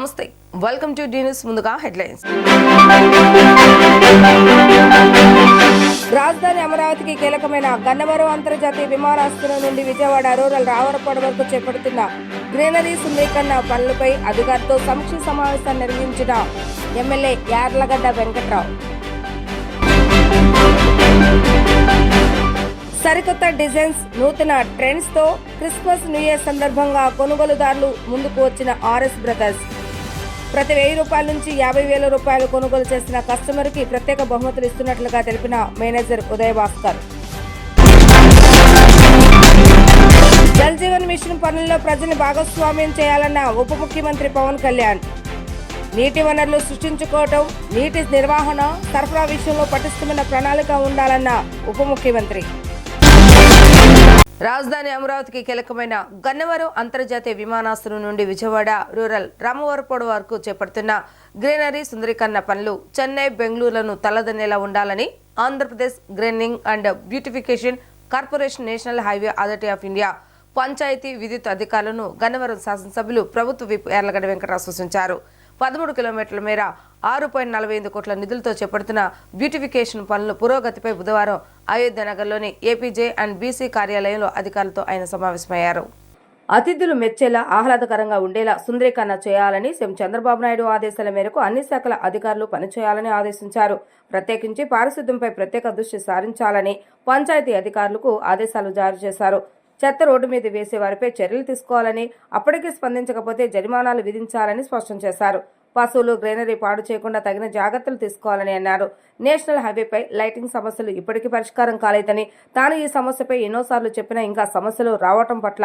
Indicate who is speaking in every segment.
Speaker 1: నమస్తే, welcome to D news. ముందుగా headlines. రాజధాని అమరావతికి కీలకమైన గన్నవరం అంతర్జాతీయ విమానాశ్రయం నుండి విజయవాడ రూరల్ రావరపాడు వరకు చేపడుతున్న గ్రీనరీ సుందరీకరణ పనులపై అధికారులతో సమీక్ష సమావేశాన్ని నిర్వహించిన ఎమ్మెల్యే యార్లగడ్డ వెంకట్రావు. సరికొత్త డిజైన్స్, నూతన ట్రెండ్స్ తో క్రిస్మస్ న్యూ ఇయర్ సందర్భంగా కొనుగోలుదారులు ముందుకు వచ్చిన ఆర్ఎస్ బ్రదర్స్. ప్రతి 1000 రూపాయల నుంచి 50,000 రూపాయలు కొనుగోలు చేసిన కస్టమర్ కి ప్రత్యేక బహుమతులు ఇస్తున్నట్లుగా తెలిపిన మేనేజర్ ఉదయ్ భాస్కర్. జల్ జీవన్ మిషన్ పనుల్లో ప్రజల్ని భాగస్వామ్యం చేయాలన్న ఉప ముఖ్యమంత్రి పవన్ కళ్యాణ్. నీటి వనరులు సృష్టించుకోవటం, నీటి నిర్వహణ, సరఫరా విషయంలో పటిష్టమైన ప్రణాళిక ఉండాలన్న ఉప ముఖ్యమంత్రి. రాజధాని అమరావతికి కీలకమైన గన్నవరం అంతర్జాతీయ విమానాశ్రయం నుండి విజయవాడ రూరల్ రామవరపాడు వరకు చేపడుతున్న గ్రీనరీ సుందరీకరణ పనులు చెన్నై, బెంగళూరులను తలదన్నేలా ఉండాలని Andhra Pradesh greening and beautification corporation, national highway authority of India, panchayat విద్యుత్ అధికారులను గన్నవరం శాసనసభ్యులు ప్రభుత్వ విప్ యార్లగడ్డ వెంకటరావు సూచించారు. 13 కిలోమీటర్ల మేర 6.45 కోట్ల నిధులతో చేపడుతున్న బ్యూటిఫికేషన్ పనుల పురోగతిపై బుధవారం అయోధ్య నగర్లోని ఏపీజే అండ్ బీసీ కార్యాలయంలో అధికారులతో ఆయన సమావేశమయ్యారు. అతిథులు మెచ్చేలా, ఆహ్లాదకరంగా ఉండేలా సుందరీకరణ చేయాలని సీఎం చంద్రబాబు నాయుడు ఆదేశాల మేరకు అన్ని శాఖల అధికారులు పనిచేయాలని ఆదేశించారు. ప్రత్యేకించి పారిశుద్ధ్యంపై ప్రత్యేక దృష్టి సారించాలని పంచాయతీ అధికారులకు ఆదేశాలు జారీ చేశారు. చెత్త రోడ్డు మీద వేసే వారిపై చర్యలు తీసుకోవాలని, అప్పటికీ స్పందించకపోతే జరిమానాలు విధించాలని స్పష్టం చేశారు. పశువులు గ్రీనరీ పాడు చేయకుండా తగిన జాగ్రత్తలు తీసుకోవాలని అన్నారు. నేషనల్ హైవేపై లైటింగ్ సమస్యలు ఇప్పటికీ పరిష్కారం కాలేదని, తాను ఈ సమస్యపై ఎన్నోసార్లు చెప్పినా ఇంకా సమస్యలు రావటం పట్ల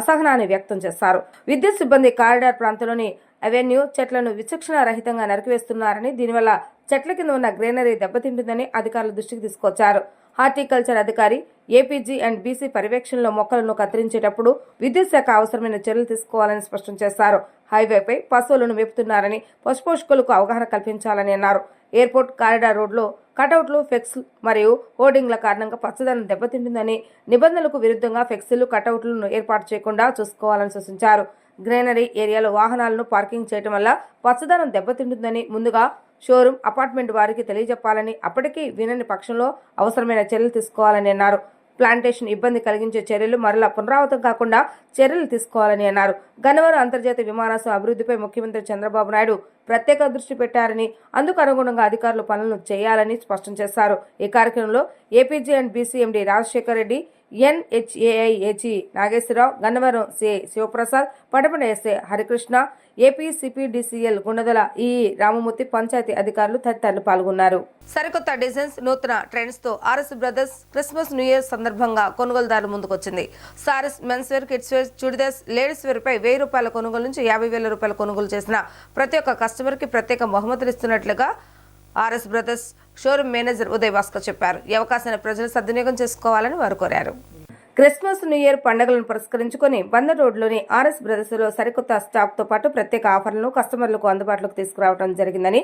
Speaker 1: అసహనాన్ని వ్యక్తం చేశారు. విద్యుత్ సిబ్బంది కారిడార్ ప్రాంతంలోని అవెన్యూ చెట్లను విచక్షణ రహితంగా నరికివేస్తున్నారని, దీనివల్ల చెట్ల కింద ఉన్న గ్రీనరీ దెబ్బతింటుందని అధికారుల దృష్టికి తీసుకొచ్చారు. హార్టికల్చర్ అధికారి ఏపీజీ అండ్ బీసీ పర్యవేక్షణలో మొక్కలను కత్తిరించేటప్పుడు విద్యుత్ శాఖ అవసరమైన చర్యలు తీసుకోవాలని స్పష్టం చేశారు. హైవేపై పశువులను మేపుతున్నారని, పశుపోషకులకు అవగాహన కల్పించాలని అన్నారు. ఎయిర్పోర్ట్ కారిడార్ రోడ్లో కటౌట్లు, ఫ్లెక్స్ మరియు హోర్డింగ్ల కారణంగా పచ్చదనం దెబ్బతింటుందని, నిబంధనలకు విరుద్ధంగా ఫ్లెక్సీలు, కటౌట్లను ఏర్పాటు చేయకుండా చూసుకోవాలని సూచించారు. గ్రీనరీ ఏరియాలో వాహనాలను పార్కింగ్ చేయడం వల్ల పచ్చదనం దెబ్బతింటుందని ముందుగా షోరూమ్, అపార్ట్మెంట్ వారికి తెలియజెప్పాలని, అప్పటికీ వినని పక్షంలో అవసరమైన చర్యలు తీసుకోవాలని అన్నారు. ప్లాంటేషన్ ఇబ్బంది కలిగించే చర్యలు మరలా పునరావృతం కాకుండా చర్యలు తీసుకోవాలని అన్నారు. గన్నవరం అంతర్జాతీయ విమానాశ్రయం అభివృద్ధిపై ముఖ్యమంత్రి చంద్రబాబు నాయుడు ప్రత్యేక దృష్టి పెట్టారని, అందుకు అనుగుణంగా అధికారులు పనులను చేయాలని స్పష్టం చేశారు. ఈ కార్యక్రమంలో APG and BC MD Rajasekhar Reddy, NHAI AG Nageswararao, Gannavaram CI Sivaprasad, పడపన ఎస్ఐ హరికృష్ణ, ఏపీ సిపిడిసిఎల్ గుండదల ఈఈ రామమూర్తి, పంచాయతీ అధికారులు తదితరులు పాల్గొన్నారు. సరికొత్త డిజైన్స్, నూతన ట్రెండ్స్ తో RS brothers Christmas new year సందర్భంగా కొనుగోలుదారులు ముందుకొచ్చింది. Sarees, men's wear, kids wear, chudidars, ladies wear పై 1000 రూపాయల కొనుగోలు నుంచి 50,000 రూపాయల కొనుగోలు చేసిన ప్రతి ఒక్క కస్టమర్ కి ప్రత్యేక బహుమతులు ఇస్తున్నట్లుగా RS brothers showroom manager Uday Bhaskar చెప్పారు. ఈ అవకాశాన్ని ప్రజలు సద్వినియోగం చేసుకోవాలని వారు కోరారు. క్రిస్మస్ న్యూ ఇయర్ పండుగలను పురస్కరించుకుని బందర్ రోడ్లోని ఆర్ఎస్ బ్రదర్స్ లో సరికొత్త స్టాక్ తో పాటు ప్రత్యేక ఆఫర్లను కస్టమర్లకు అందుబాటులోకి తీసుకురావడం జరిగిందని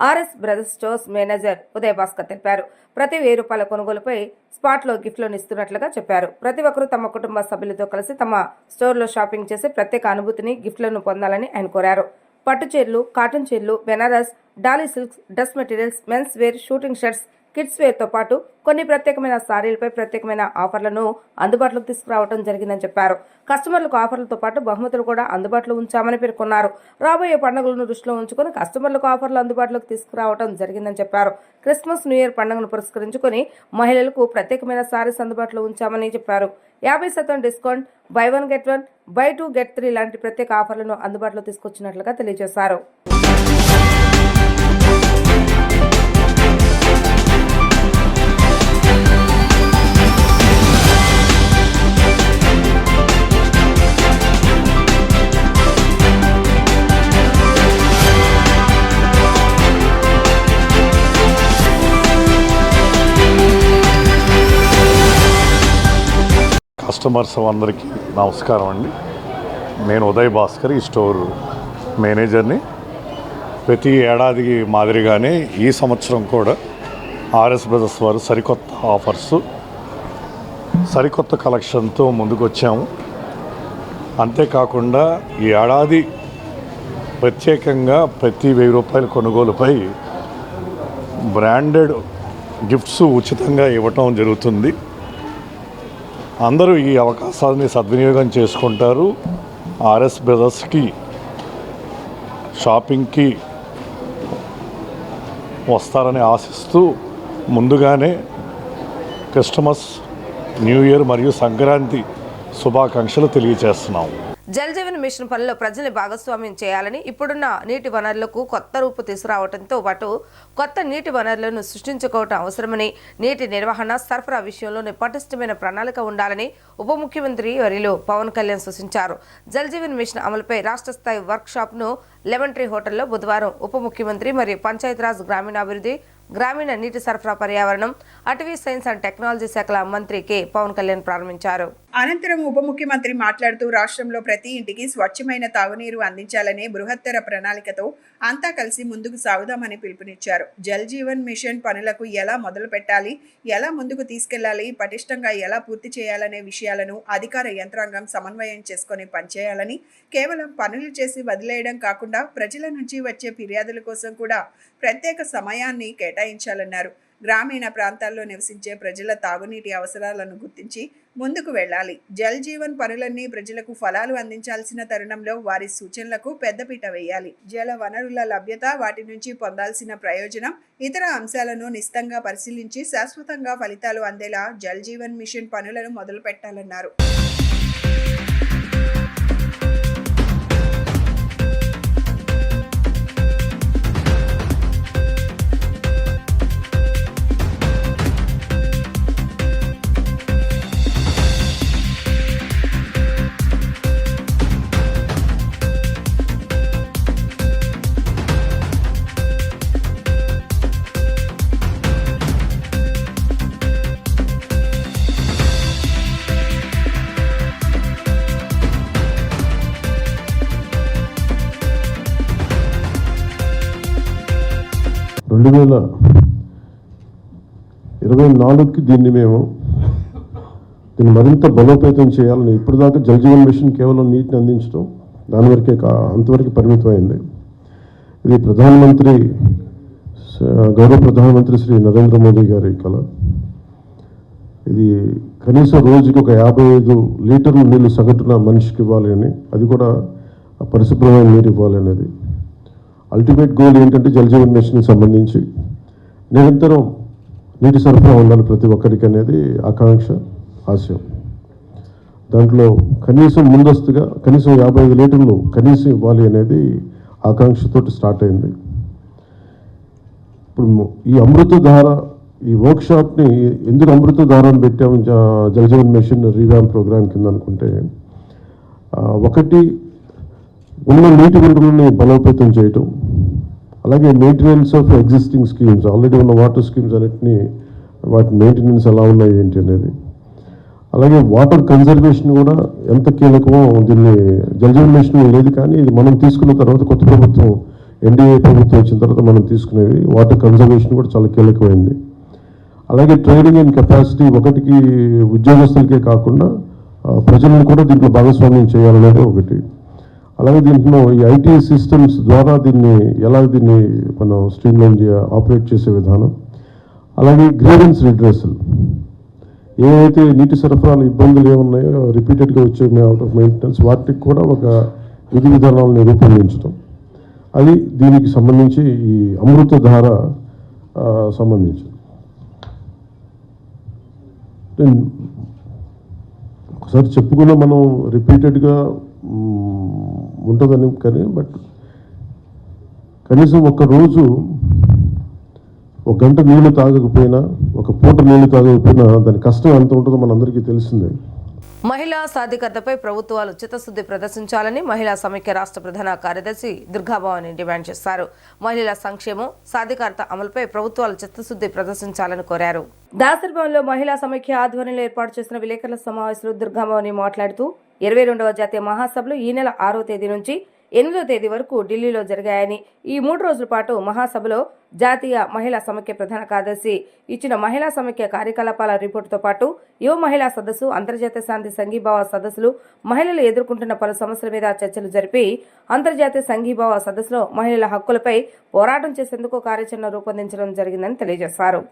Speaker 1: RS brothers stores manager Uday Bhaskar తెలిపారు. ప్రతి 1000 రూపాయల కొనుగోలుపై స్పాట్ లో గిఫ్ట్లను ఇస్తున్నట్లుగా చెప్పారు. ప్రతి ఒక్కరూ తమ కుటుంబ సభ్యులతో కలిసి తమ స్టోర్ లో షాపింగ్ చేసి ప్రత్యేక అనుభూతిని, గిఫ్ట్లను పొందాలని ఆయన కోరారు. పట్టు చీరలు, కాటన్ చీరలు, Banaras, dolly silks, dress materials, men's wear, suiting shirts, kids wear తో పాటు కొన్ని ప్రత్యేకమైన సారీలపై ప్రత్యేకమైన ఆఫర్లను అందుబాటులోకి తీసుకురావడం జరిగిందని చెప్పారు. కస్టమర్లకు ఆఫర్లతో పాటు బహుమతులు కూడా అందుబాటులో ఉంచామని పేర్కొన్నారు. రాబోయే పండుగలను దృష్టిలో ఉంచుకుని కస్టమర్లకు ఆఫర్లు అందుబాటులోకి తీసుకురావడం జరిగిందని చెప్పారు. క్రిస్మస్ న్యూ ఇయర్ పండుగను పురస్కరించుకుని మహిళలకు ప్రత్యేకమైన సారీస్ అందుబాటులో ఉంచామని చెప్పారు. 50% discount, by 1 get 1, by 2 get 3 లాంటి ప్రత్యేక ఆఫర్లను అందుబాటులో తీసుకొచ్చినట్లుగా తెలియజేశారు.
Speaker 2: కస్టమర్స్ అందరికీ నమస్కారం అండి. నేను ఉదయ్ భాస్కర్, ఈ స్టోర్ మేనేజర్ని. ప్రతి ఏడాదికి మాదిరిగానే ఈ సంవత్సరం కూడా ఆర్ఎస్ బ్రదర్స్ వారు సరికొత్త ఆఫర్స్, సరికొత్త కలెక్షన్తో ముందుకు వచ్చాము. అంతేకాకుండా ఈ ఏడాది ప్రత్యేకంగా ప్రతి 1000 రూపాయల కొనుగోలుపై బ్రాండెడ్ గిఫ్ట్స్ ఉచితంగా ఇవ్వటం జరుగుతుంది. అందరూ ఈ అవకాశాన్ని సద్వినియోగం చేసుకుంటారు. ఆర్ఎస్ బ్రదర్స్కి షాపింగ్కి వస్తారని ఆశిస్తూ ముందుగానే క్రిస్టమస్, న్యూ ఇయర్ మరియు సంక్రాంతి శుభాకాంక్షలు తెలియజేస్తున్నాం.
Speaker 1: జల్ జీవన్ మిషన్ పనిలో ప్రజల్ని భాగస్వామ్యం చేయాలని, ఇప్పుడున్న నీటి వనరులకు కొత్త రూపు తీసుకురావడంతో పాటు కొత్త నీటి వనరులను సృష్టించుకోవటం అవసరమని, నీటి నిర్వహణ, సరఫరా విషయంలోనే పటిష్టమైన ప్రణాళిక ఉండాలని ఉప ముఖ్యమంత్రి వర్యులు పవన్ కళ్యాణ్ సూచించారు. జల్ జీవన్ మిషన్ అమలుపై రాష్ట్ర స్థాయి వర్క్ షాప్ను లెమన్ ట్రీ హోటల్లో బుధవారం ఉప ముఖ్యమంత్రి మరియు పంచాయతీరాజ్, గ్రామీణాభివృద్ధి, గ్రామీణ నీటి సరఫరా, పర్యావరణం, అటవీ, సైన్స్ అండ్ టెక్నాలజీ శాఖల మంత్రి కె పవన్ కళ్యాణ్ ప్రారంభించారు.
Speaker 3: అనంతరం ఉప ముఖ్యమంత్రి మాట్లాడుతూ రాష్ట్రంలో ప్రతి ఇంటికి స్వచ్ఛమైన తాగునీరు అందించాలనే బృహత్తర ప్రణాళికతో అంతా కలిసి ముందుకు సాగుదామని పిలుపునిచ్చారు. జల్ జీవన్ మిషన్ పనులకు ఎలా మొదలు పెట్టాలి, ఎలా ముందుకు తీసుకెళ్లాలి, పటిష్టంగా ఎలా పూర్తి చేయాలనే విషయాలను అధికార యంత్రాంగం సమన్వయం చేసుకుని పనిచేయాలని, కేవలం పనులు చేసి వదిలేయడం కాకుండా ప్రజల నుంచి వచ్చే ఫిర్యాదుల కోసం కూడా ప్రత్యేక సమయాన్ని కేటాయించాలన్నారు. గ్రామీణ ప్రాంతాల్లో నివసించే ప్రజల తాగునీటి అవసరాలను గుర్తించి ముందుకు వెళ్ళాలి. జల్ జీవన్ పనులన్నీ ప్రజలకు ఫలాలు అందించాల్సిన తరుణంలో వారి సూచనలకు పెద్దపీట వేయాలి. జల వనరుల లభ్యత, వాటి నుంచి పొందాల్సిన ప్రయోజనం, ఇతర అంశాలను నిశితంగా పరిశీలించి శాశ్వతంగా ఫలితాలు అందేలా జల్ జీవన్ మిషన్ పనులను మొదలు పెట్టాలన్నారు.
Speaker 4: రెండు 2024కి దీన్ని మరింత బలోపేతం చేయాలని. ఇప్పుడు దాకా జల్ జీవన్ మిషన్ కేవలం నీటిని అందించడం దాని వరకే అంతవరకు పరిమితమైంది. ఇది గౌరవ ప్రధానమంత్రి శ్రీ నరేంద్ర మోదీ గారి కళ. ఇది కనీసం రోజుకి ఒక 55 లీటర్ల నీళ్లు సగటున మనిషికి ఇవ్వాలి అని, అది కూడా పరిశుభ్రమైన నీరు ఇవ్వాలి అనేది అల్టిమేట్ గోల్. ఏంటంటే జల్ జీవన్ మిషన్కి సంబంధించి నిరంతరం నీటి సరఫరా ఉండాలి ప్రతి ఒక్కరికి అనేది ఆకాంక్ష, ఆశయం. దాంట్లో కనీసం ముందస్తుగా కనీసం 55 లీటర్లు కనీసం ఇవ్వాలి అనేది ఆకాంక్షతో స్టార్ట్ అయింది. ఇప్పుడు ఈ అమృతధార, ఈ వర్క్షాప్ని ఎందుకు అమృతధార అని పెట్టాము Jal Jeevan mission revamp programme కింద అనుకుంటే, ఒకటి ఉన్న నీటి వనరులని బలోపేతం చేయటం, అలాగే maintenance of existing schemes, already ఉన్న వాటర్ స్కీమ్స్ అన్నిటినీ వాటి మెయింటెనెన్స్ ఎలా ఉన్నాయి ఏంటి అనేది, అలాగే వాటర్ కన్జర్వేషన్ కూడా ఎంత కీలకమో. దీన్ని జల్ జీవన్ మిషన్ లేదు కానీ ఇది మనం తీసుకున్న తర్వాత, కొత్త ప్రభుత్వం ఎన్డీఏ ప్రభుత్వం వచ్చిన తర్వాత మనం తీసుకునేవి వాటర్ కన్జర్వేషన్ కూడా చాలా కీలకమైంది. అలాగే ట్రైనింగ్ అండ్ కెపాసిటీ, ఒకటికి ఉద్యోగస్తులకే కాకుండా ప్రజలను కూడా దీంట్లో భాగస్వామ్యం చేయాలనేది ఒకటి. అలాగే దీంట్లో ఈ ఐటీ సిస్టమ్స్ ద్వారా దీన్ని మనం స్ట్రీమ్లైన్ ఆపరేట్ చేసే విధానం, అలాగే గ్రీవెన్స్ రిడ్రెసల్, ఏవైతే నీటి సరఫరాలు ఇబ్బందులు ఏమున్నాయో రిపీటెడ్గా వచ్చే అవుట్ ఆఫ్ మెయింటెనెన్స్, వాటికి కూడా ఒక విధి విధానాలను రూపొందించడం, అది దీనికి సంబంధించి ఈ అమృతధార సంబంధించి. ఒకసారి చెప్పుకున్న మనం రిపీటెడ్గా ఉంటుందని కానీ, బట్ కనీసం ఒక్కరోజు 1 గంట నీళ్లు తాగకపోయినా, ఒక పూట నీళ్లు తాగకపోయినా దాని కష్టం ఎంత ఉంటుందో మనందరికీ తెలిసిందే.
Speaker 1: మహిళా సాధికారతపై ప్రభుత్వాలు చిత్తశుద్ధి ప్రదర్శించాలని మహిళా సమైక్య రాష్ట్ర ప్రధాన కార్యదర్శి దుర్గాభవాని డిమాండ్ చేశారు. మహిళా సంక్షేమం, సాధికారత అమలుపై ప్రభుత్వాలు చిత్తశుద్ధి ప్రదర్శించాలని కోరారు. దాసరిభవన్లో మహిళా సమైక్య ఆధ్వర్యంలో ఏర్పాటు చేసిన విలేకరుల సమావేశంలో దుర్గాభవాని మాట్లాడుతూ 22వ జాతీయ మహాసభలు ఈ నెల 6వ తేదీ నుంచి 8వ తేదీ వరకు ఢిల్లీలో జరిగాయని, ఈ 3 రోజుల పాటు మహాసభలో జాతీయ మహిళా సమైక్య ప్రధాన కార్యదర్శి ఇచ్చిన మహిళా సమైక్య కార్యకలాపాల రిపోర్టుతో పాటు యువ మహిళా సదస్సు, అంతర్జాతీయ శాంతి సంఘీభావ సదస్సులు, మహిళలు ఎదుర్కొంటున్న పలు సమస్యల మీద చర్చలు జరిపి అంతర్జాతీయ సంఘీభావ సదస్సులో మహిళల హక్కులపై పోరాటం చేసేందుకు కార్యాచరణ రూపొందించడం జరిగిందని తెలియజేశారు.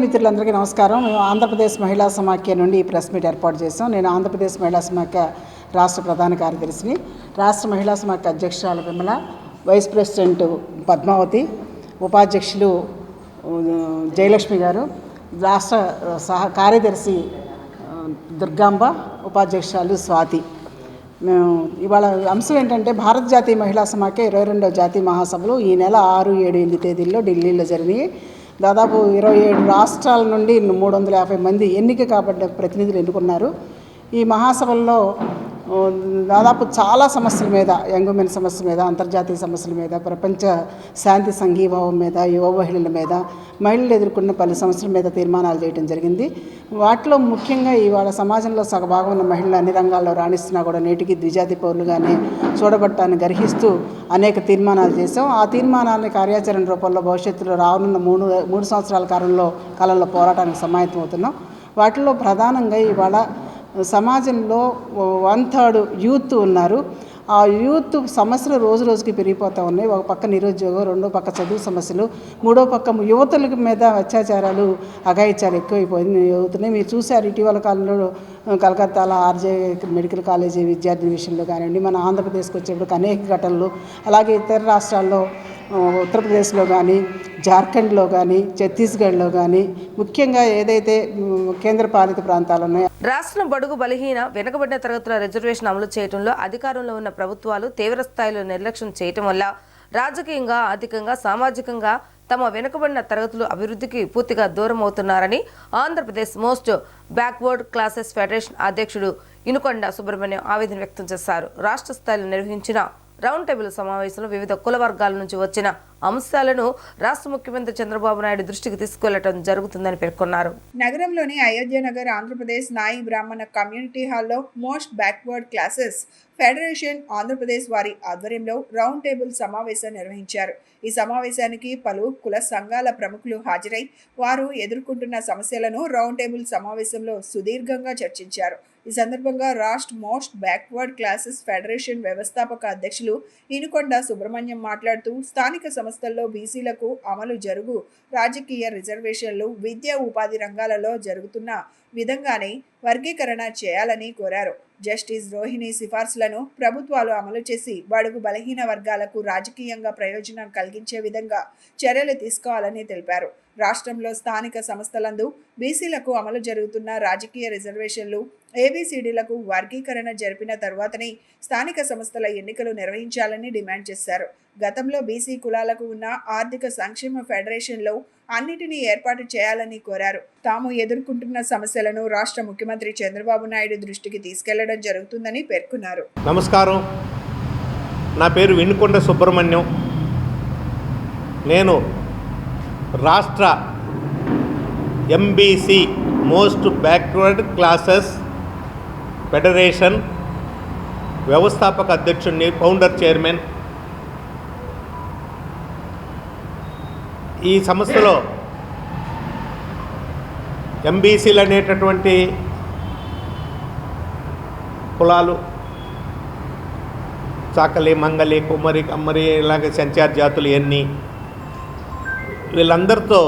Speaker 5: మిత్రులందరికీ నమస్కారం. మేము ఆంధ్రప్రదేశ్ మహిళా సమాఖ్య నుండి ఈ ప్రెస్ మీట్ ఏర్పాటు చేసాం. నేను ఆంధ్రప్రదేశ్ మహిళా సమాఖ్య రాష్ట్ర ప్రధాన కార్యదర్శిని. రాష్ట్ర మహిళా సమాఖ్య అధ్యక్షురాలు విమల, వైస్ ప్రెసిడెంట్ పద్మావతి, ఉపాధ్యక్షులు జయలక్ష్మి గారు, రాష్ట్ర కార్యదర్శి దుర్గాంబ, ఉపాధ్యక్షురాలు స్వాతి. మేము ఇవాళ అంశం ఏంటంటే భారత జాతీయ మహిళా సమాఖ్య 22వ జాతీయ మహాసభలు ఈ నెల 6, 7, 8 తేదీల్లో ఢిల్లీలో జరిగినాయి. దాదాపు 27 రాష్ట్రాల నుండి 350 మంది ఎన్నిక కాబడ్డ ప్రతినిధులు ఎన్నుకున్నారు. ఈ మహాసభల్లో దాదాపు చాలా సమస్యల మీద, యంగ్ ఉమెన్ సమస్య మీద, అంతర్జాతీయ సమస్యల మీద, ప్రపంచ శాంతి సంఘీభావం మీద, యువ మహిళల మీద, మహిళలు ఎదుర్కొన్న పలు సమస్యల మీద తీర్మానాలు చేయడం జరిగింది. వాటిలో ముఖ్యంగా ఇవాళ సమాజంలో సగభాగం ఉన్న మహిళలు అన్ని రంగాల్లో రాణిస్తున్నా కూడా నేటికి ద్విజాతి పౌరులుగానే చూడబట్టాన్ని గర్హిస్తూ అనేక తీర్మానాలు చేసాం. ఆ తీర్మానాన్ని కార్యాచరణ రూపంలో భవిష్యత్తులో రానున్న 3 సంవత్సరాల కాలంలో పోరాటానికి సమాయత్తం అవుతున్నాం. వాటిలో ప్రధానంగా ఇవాళ సమాజంలో 1/3 యూత్ ఉన్నారు. ఆ యూత్ సమస్యలు రోజు రోజుకి పెరిగిపోతూ ఉన్నాయి. ఒక పక్క నిరుద్యోగం, రెండో పక్క చదువు సమస్యలు, మూడో పక్క యువతుల మీద అత్యాచారాలు, అఘాయిత్యాలు ఎక్కువైపోతున్నాయి. మీరు చూశారు ఇటీవల కాలంలో కలకత్తాలో ఆర్జే మెడికల్ కాలేజీ విద్యార్థి విషయంలో కానివ్వండి, మన ఆంధ్రప్రదేశ్కి వచ్చేప్పటికి అనేక ఘటనలు, అలాగే ఇతర రాష్ట్రాల్లో ఉత్తరప్రదేశ్లో కానీ, జార్ఖండ్లో కానీ, ఛత్తీస్గఢ్లో కానీ, ముఖ్యంగా ఏదైతే కేంద్రపాలిత ప్రాంతాలు ఉన్నాయో
Speaker 1: రాష్ట్రం బడుగు బలహీన వెనుకబడిన తరగతుల రిజర్వేషన్ అమలు చేయడంలో అధికారంలో ఉన్న ప్రభుత్వాలు తీవ్ర స్థాయిలో నిర్లక్ష్యం చేయటం వల్ల రాజకీయంగా, ఆర్థికంగా, సామాజికంగా తమ వెనుకబడిన తరగతులు అభివృద్ధికి పూర్తిగా దూరం అవుతున్నారని Andhra Pradesh most backward classes federation అధ్యక్షుడు ఇనుకొండ సుబ్రహ్మణ్యం ఆవేదన వ్యక్తం చేశారు. రాష్ట్ర స్థాయిలో నిర్వహించిన రౌండ్ టేబుల్ సమావేశంలో వివిధ కుల వర్గాల నుంచి వచ్చిన అంశాలను రాష్ట్ర ముఖ్యమంత్రి చంద్రబాబు నాయుడు దృష్టికి తీసుకెళ్లడం జరుగుతుందని పేర్కొన్నారు.
Speaker 3: నగరంలోని అయోధ్య నగర్ ఆంధ్రప్రదేశ్ నాయి బ్రాహ్మణ కమ్యూనిటీ హాల్లో most backward classes federation Andhra Pradesh వారి ఆధ్వర్యంలో రౌండ్ టేబుల్ సమావేశం నిర్వహించారు. ఈ సమావేశానికి పలు కుల సంఘాల ప్రముఖులు హాజరై వారు ఎదుర్కొంటున్న సమస్యలను రౌండ్ టేబుల్ సమావేశంలో సుదీర్ఘంగా చర్చించారు. ఈ సందర్భంగా రాష్ట్ర మోస్ట్ బ్యాక్వర్డ్ క్లాసెస్ ఫెడరేషన్ వ్యవస్థాపక అధ్యక్షులు ఇనుకొండ సుబ్రహ్మణ్యం మాట్లాడుతూ స్థానిక సంస్థల్లో బీసీలకు అమలు జరుగు రాజకీయ రిజర్వేషన్లు, విద్యా ఉపాధి రంగాలలో జరుగుతున్న విధంగానే వర్గీకరణ చేయాలని కోరారు. జస్టిస్ రోహిణి సిఫార్సులను ప్రభుత్వాలు అమలు చేసి బడుగు బలహీన వర్గాలకు రాజకీయంగా ప్రయోజనం కలిగించే విధంగా చర్యలు తీసుకోవాలని తెలిపారు. రాష్ట్రంలో స్థానిక సంస్థలందు బీసీలకు అమలు జరుగుతున్న రాజకీయ రిజర్వేషన్లు, ఏబీసీడీలకు వర్గీకరణ జరిపిన తరువాతనే స్థానిక సంస్థల ఎన్నికలు నిర్వహించాలని డిమాండ్ చేశారు. గతంలో బీసీ కులాలకు ఉన్న ఆర్థిక సంక్షేమ ఫెడరేషన్లో అన్నిటినీ ఏర్పాటు చేయాలని కోరారు. తాము ఎదుర్కొంటున్న సమస్యలను రాష్ట్ర ముఖ్యమంత్రి చంద్రబాబు నాయుడు దృష్టికి తీసుకెళ్లడం జరుగుతుందని పేర్కొన్నారు.
Speaker 6: నమస్కారం, నా పేరు ఇనుకొండ సుబ్రహ్మణ్యం. నేను రాష్ట్ర MBC most backward classes federation వ్యవస్థాపక అధ్యక్షుడిని, ఫౌండర్ చైర్మన్. ఈ సంస్థలో ఎంబీసీలు అనేటటువంటి కులాలు చాకలి, మంగలి, కుమ్మరి, కమ్మరి, ఇలాగే సంచార్ జాతులు ఎన్ని, వీళ్ళందరితో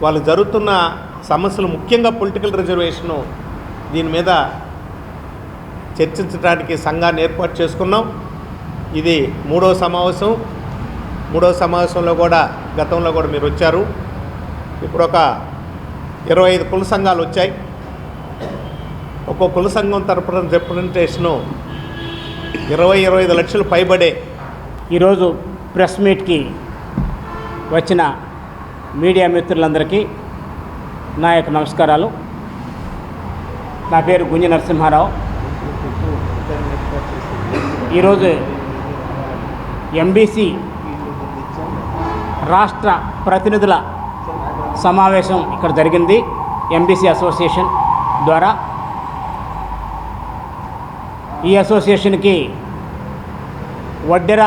Speaker 6: వాళ్ళు జరుగుతున్న సమస్యలు, ముఖ్యంగా పొలిటికల్ రిజర్వేషను, దీని మీద చర్చించడానికి సంఘాన్ని ఏర్పాటు చేసుకున్నాం. ఇది 3వ సమావేశం. 3వ సమావేశంలో కూడా గతంలో కూడా మీరు వచ్చారు. ఇప్పుడు ఒక 25 కుల సంఘాలు వచ్చాయి. ఒక్కో కుల సంఘం తరపున రిప్రజెంటేషను 20-25 లక్షలు పైబడే. ఈరోజు
Speaker 7: ప్రెస్ మీట్కి వచ్చిన మీడియా మిత్రులందరికీ నా యొక్క నమస్కారాలు. నా పేరు గుంజ నరసింహారావు. ఈరోజు ఎంబీసీ రాష్ట్ర ప్రతినిధుల సమావేశం ఇక్కడ జరిగింది. ఎంబీసీ అసోసియేషన్ ద్వారా ఈ అసోసియేషన్కి Vaddera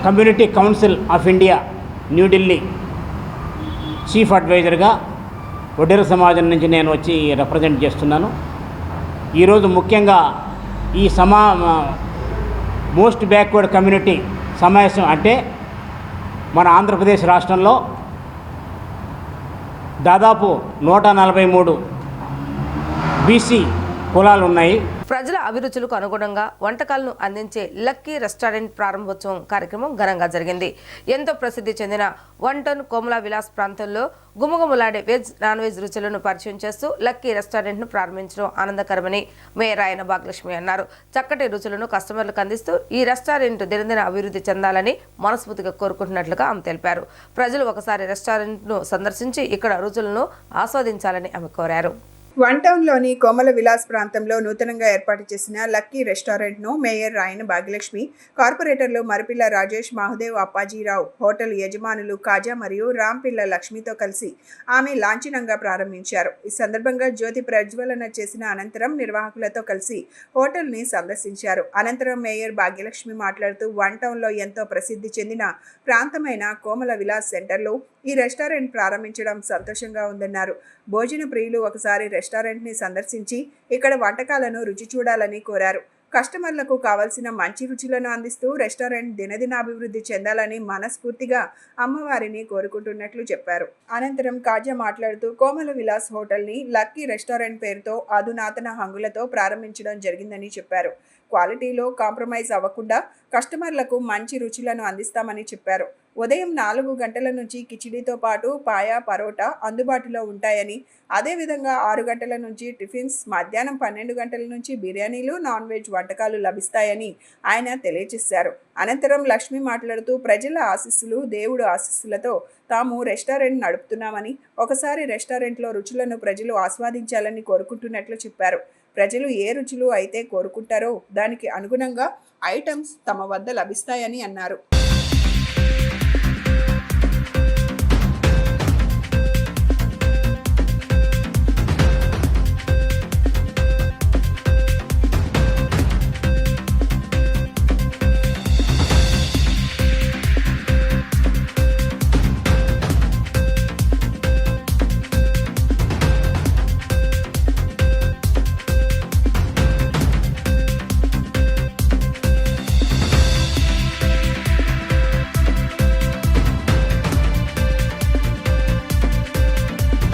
Speaker 7: community council of India New Delhi chief అడ్వైజర్గా వడ్డెర సమాజం నుంచి నేను వచ్చి రిప్రజెంట్ చేస్తున్నాను. ఈరోజు ముఖ్యంగా ఈ మోస్ట్ బ్యాక్వర్డ్ కమ్యూనిటీ సమావేశం అంటే మన ఆంధ్రప్రదేశ్ రాష్ట్రంలో దాదాపు 143 బీసీ కులాలు ఉన్నాయి.
Speaker 1: ప్రజల అభిరుచులకు అనుగుణంగా వంటకాలను అందించే లక్కీ రెస్టారెంట్ ప్రారంభోత్సవం కార్యక్రమం ఘనంగా జరిగింది. ఎంతో ప్రసిద్ధి చెందిన 1 టౌన్ కోమలా విలాస్ ప్రాంతంలో గుమగుమలాడే వెజ్ నాన్ వెజ్ రుచులను పరిచయం చేస్తూ లక్కీ రెస్టారెంట్ను ప్రారంభించడం ఆనందకరమని మేయర్ ఆయన భాగ్యలక్ష్మి అన్నారు. చక్కటి రుచులను కస్టమర్లకు అందిస్తూ ఈ రెస్టారెంట్ దినదిన అభివృద్ధి చెందాలని మనస్ఫూర్తిగా కోరుకుంటున్నట్లుగా ఆమె తెలిపారు. ప్రజలు ఒకసారి రెస్టారెంట్ను సందర్శించి ఇక్కడ రుచులను ఆస్వాదించాలని ఆమె కోరారు.
Speaker 3: 1 టౌన్లోని కోమల విలాస్ ప్రాంతంలో నూతనంగా ఏర్పాటు చేసిన లక్కీ రెస్టారెంట్ను మేయర్ రాయన భాగ్యలక్ష్మి, కార్పొరేటర్లు మరిపిల్ల రాజేష్, మహదేవ్, అప్పాజీరావు, హోటల్ యజమానులు కాజా మరియు రాంపిల్ల లక్ష్మితో కలిసి ఆమె లాంఛనంగా ప్రారంభించారు. ఈ సందర్భంగా జ్యోతి ప్రజ్వలన చేసిన అనంతరం నిర్వాహకులతో కలిసి హోటల్ని సందర్శించారు. అనంతరం మేయర్ భాగ్యలక్ష్మి మాట్లాడుతూ 1 టౌన్లో ఎంతో ప్రసిద్ధి చెందిన ప్రాంతమైన కోమల విలాస్ సెంటర్లో ఈ రెస్టారెంట్ ప్రారంభించడం సంతోషంగా ఉందన్నారు. భోజన ప్రియులు ఒకసారి రెస్టారెంట్ని సందర్శించి ఇక్కడ వంటకాలను రుచి చూడాలని కోరారు. కస్టమర్లకు కావాల్సిన మంచి రుచులను అందిస్తూ రెస్టారెంట్ దినదినాభివృద్ధి చెందాలని మనస్ఫూర్తిగా అమ్మవారిని కోరుకుంటున్నట్లు చెప్పారు. అనంతరం కాజా మాట్లాడుతూ కోమల విలాస్ హోటల్ని లక్కీ రెస్టారెంట్ పేరుతో అధునాతన హంగులతో ప్రారంభించడం జరిగిందని చెప్పారు. క్వాలిటీలో కాంప్రమైజ్ అవ్వకుండా కస్టమర్లకు మంచి రుచులను అందిస్తామని చెప్పారు. ఉదయం 4 గంటల నుంచి కిచిడీతో పాటు పాయా, పరోటా అందుబాటులో ఉంటాయని, అదేవిధంగా 6 గంటల నుంచి టిఫిన్స్, మధ్యాహ్నం 12 గంటల నుంచి బిర్యానీలు, నాన్ వెజ్ వంటకాలు లభిస్తాయని ఆయన తెలియజేశారు. అనంతరం లక్ష్మి మాట్లాడుతూ ప్రజల ఆశీస్సులు, దేవుడు ఆశీస్సులతో తాము రెస్టారెంట్ నడుపుతున్నామని, ఒకసారి రెస్టారెంట్లో రుచులను ప్రజలు ఆస్వాదించాలని కోరుకుంటున్నట్లు చెప్పారు. ప్రజలు ఏ రుచులు అయితే కోరుకుంటారో దానికి అనుగుణంగా ఐటమ్స్ తమ వద్ద లభిస్తాయని అన్నారు.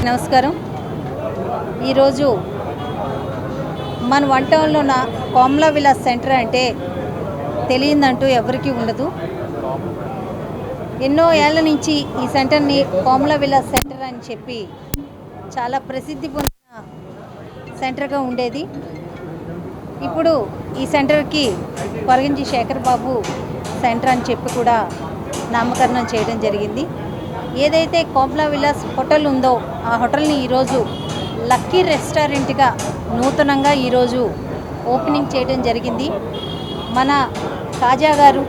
Speaker 8: నమస్కారం. ఈరోజు మన 1 టౌన్లో ఉన్న కోమలా విలాస్ సెంటర్ అంటే తెలియదంటూ ఎవరికీ ఉండదు. ఎన్నో ఏళ్ల నుంచి ఈ సెంటర్ని కోమలా విలాస్ సెంటర్ అని చెప్పి చాలా ప్రసిద్ధి పొందిన సెంటర్గా ఉండేది. ఇప్పుడు ఈ సెంటర్కి కొరగంచి శేఖర్ బాబు సెంటర్ అని చెప్పి కూడా నామకరణం చేయడం జరిగింది. ఏదైతే కోమలా విలాస్ హోటల్ ఉందో ఆ హోటల్ని ఈరోజు లక్కీ రెస్టారెంట్గా నూతనంగా ఈరోజు ఓపెనింగ్ చేయడం జరిగింది. మన కాజా గారు,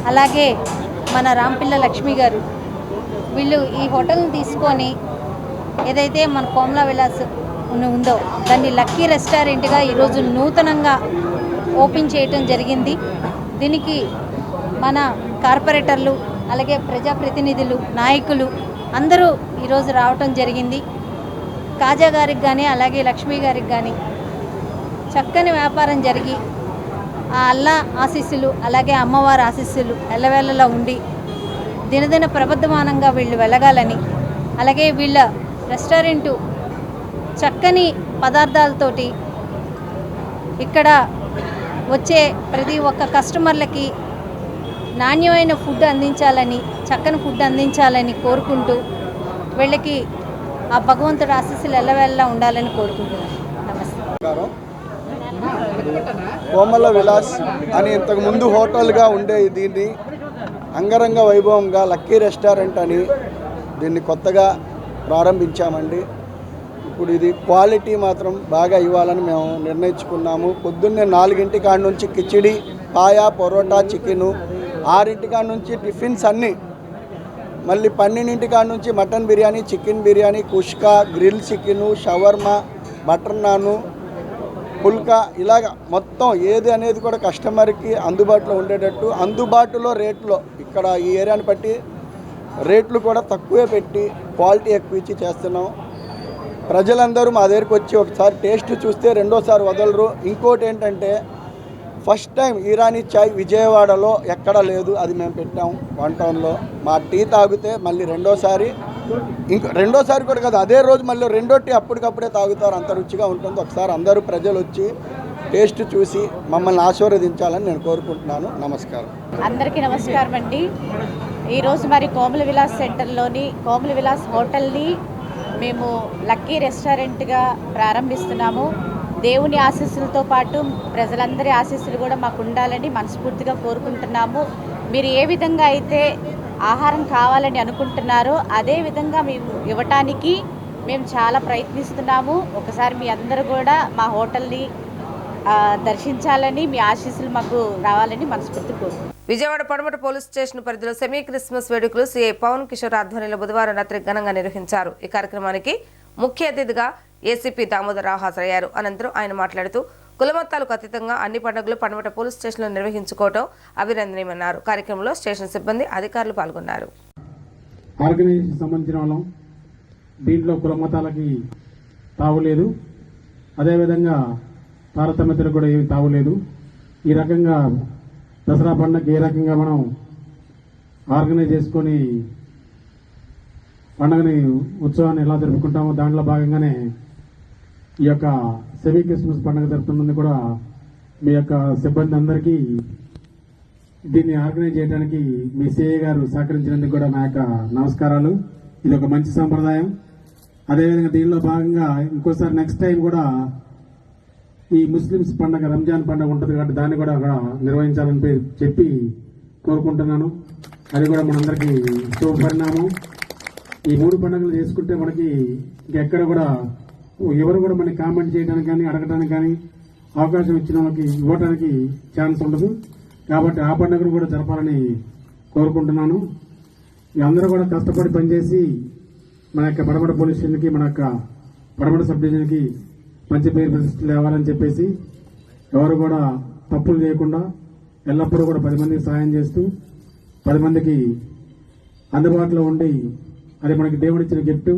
Speaker 8: అలాగే మన రాంపిల్ల లక్ష్మి గారు, వీళ్ళు ఈ హోటల్ని తీసుకొని ఏదైతే మన కోమలా విలాస్ ఉందో దాన్ని లక్కీ రెస్టారెంట్గా ఈరోజు నూతనంగా ఓపెన్ చేయడం జరిగింది. దీనికి మన కార్పొరేటర్లు, అలాగే ప్రజాప్రతినిధులు, నాయకులు అందరూ ఈరోజు రావటం జరిగింది. కాజా గారికి కానీ అలాగే లక్ష్మీ గారికి కానీ చక్కని వ్యాపారం జరిగి ఆ అల్లా ఆశీస్సులు అలాగే అమ్మవారి ఆశీస్సులు ఎల్లవేళలా ఉండి దినదిన ప్రబద్ధమానంగా వీళ్ళు వెళ్ళగాలని, అలాగే వీళ్ళ రెస్టారెంటు చక్కని పదార్థాలతోటి ఇక్కడ వచ్చే ప్రతి ఒక్క కస్టమర్లకి నాణ్యమైన ఫుడ్ అందించాలని, చక్కని ఫుడ్ అందించాలని కోరుకుంటూ వీళ్ళకి ఆ భగవంతుడు ఆశీస్సులు ఎల్లవేళలా ఉండాలని కోరుకుంటున్నాను. నమస్తే.
Speaker 9: కోమల విలాస్ అని ఇంతకుముందు హోటల్గా ఉండే దీన్ని అంగరంగ వైభవంగా లక్కీ రెస్టారెంట్ అని దీన్ని కొత్తగా ప్రారంభించామండి. ఇప్పుడు ఇది క్వాలిటీ మాత్రం బాగా ఇవ్వాలని మేము నిర్ణయించుకున్నాము. పొద్దున్నే 4 కాడ నుంచి కిచిడి, పాయా, పొరోటా, చికెను, 6 కాడ నుంచి టిఫిన్స్ అన్నీ, మళ్ళీ 12 కాడ నుంచి mutton biryani, chicken biryani, కుష్కా, grill chicken, shawarma, butter నాను, పుల్కా, ఇలాగ మొత్తం ఏది అనేది కూడా కస్టమర్కి అందుబాటులో ఉండేటట్టు, అందుబాటులో రేట్లో, ఇక్కడ ఈ ఏరియాని బట్టి రేట్లు కూడా తక్కువే పెట్టి క్వాలిటీ ఎక్కువ ఇచ్చి చేస్తున్నాం. ప్రజలందరూ మా దగ్గరికి వచ్చి ఒకసారి టేస్ట్ చూస్తే రెండోసారి వదలరు. ఇంకోటి ఏంటంటే ఫస్ట్ టైం ఇరానీ చాయ్ విజయవాడలో ఎక్కడా లేదు, అది మేము పెట్టాం 1 టౌన్లో. మా టీ తాగితే మళ్ళీ రెండోసారి కూడా కాదు, అదే రోజు మళ్ళీ రెండో టీ అప్పటికప్పుడే తాగుతారు, అంత రుచిగా ఉంటుంది. ఒకసారి అందరూ ప్రజలు వచ్చి టేస్ట్ చూసి మమ్మల్ని ఆశీర్వదించాలని నేను కోరుకుంటున్నాను. నమస్కారం.
Speaker 10: అందరికీ నమస్కారం అండి. ఈరోజు మరి కోమల విలాస్ సెంటర్లోని కోమల విలాస్ హోటల్ని మేము లక్కీ రెస్టారెంట్గా ప్రారంభిస్తున్నాము. దేవుని ఆశీస్సులతో పాటు ప్రజలందరి ఆశీస్సులు కూడా మాకు ఉండాలని మనస్ఫూర్తిగా కోరుకుంటున్నాము. మీరు ఏ విధంగా అయితే ఆహారం కావాలని అనుకుంటున్నారో అదే విధంగా మేము ఇవ్వటానికి మేము చాలా ప్రయత్నిస్తున్నాము. ఒకసారి మీ అందరూ కూడా మా హోటల్ని దర్శించాలని, మీ ఆశీస్సులు మాకు రావాలని మనస్ఫూర్తి కోరుకుంటున్నాము.
Speaker 1: విజయవాడ పడమట పోలీస్ స్టేషన్ పరిధిలో సెమీ క్రిస్మస్ వేడుకలు సిఐ పవన్ కిషోర్ ఆధ్వర్యంలో బుధవారం రాత్రి ఘనంగా నిర్వహించారు. ఈ కార్యక్రమానికి ముఖ్య అతిథిగా ఏసీపీ దామోదరరావు హాజరయ్యారు. అనంతరం ఆయన మాట్లాడుతూ కులమతాలకు అతీతంగా అన్ని పండుగలు పడమట పోలీస్ స్టేషన్లో నిర్వహించుకోవడం అభినందనీయమన్నారు. కార్యక్రమంలో స్టేషన్ సిబ్బంది, అధికారులు పాల్గొన్నారు.
Speaker 7: ఆర్గనైజేషన్ సంబంధించిన వాళ్ళం, దీంట్లో కులమతాలకి తావులేదు, అదేవిధంగా తారతమ్యతలకు కూడా ఏమి తావులేదు. ఈ రకంగా దసరా పండుగ ఏ రకంగా మనం ఆర్గనైజ్ చేసుకొని పండుగని ఉత్సవాన్ని ఎలా జరుపుకుంటామో దాంట్లో భాగంగానే ఈ యొక్క సెమీ క్రిస్మస్ పండుగ జరుపుతున్నందుకు కూడా మీ యొక్క సిబ్బంది అందరికీ దీన్ని ఆర్గనైజ్ చేయడానికి మీ సిఐ గారు సహకరించినందుకు కూడా నా యొక్క నమస్కారాలు. ఇది ఒక మంచి సంప్రదాయం. అదేవిధంగా దీనిలో భాగంగా ఇంకోసారి నెక్స్ట్ టైం కూడా ఈ ముస్లిమ్స్ పండుగ రంజాన్ పండుగ ఉంటుంది కాబట్టి దాన్ని కూడా అక్కడ నిర్వహించాలని చెప్పి కోరుకుంటున్నాను. అది కూడా మనందరికీ శుభపరిణామం. ఈ 3 పండుగలు చేసుకుంటే మనకి ఇంకెక్కడ కూడా ఎవరు కూడా మనకి కామెంట్ చేయడానికి కానీ అడగడానికి కానీ అవకాశం ఇచ్చిన వాళ్ళకి ఇవ్వడానికి ఛాన్స్ ఉండదు. కాబట్టి ఆ పండుగను కూడా జరపాలని కోరుకుంటున్నాను. అందరూ కూడా కష్టపడి పనిచేసి మన యొక్క పడమట పోలీస్ స్టేషన్కి, మన యొక్క పడమట సబ్ డివిజన్కి మంచి పేరు ప్రతిష్టలు లేవాలని చెప్పేసి ఎవరు కూడా తప్పులు చేయకుండా ఎల్లప్పుడూ కూడా 10 మందికి సహాయం చేస్తూ 10 మందికి అందుబాటులో ఉండి, అది మనకి దేవుడిచ్చిన గిఫ్ట్.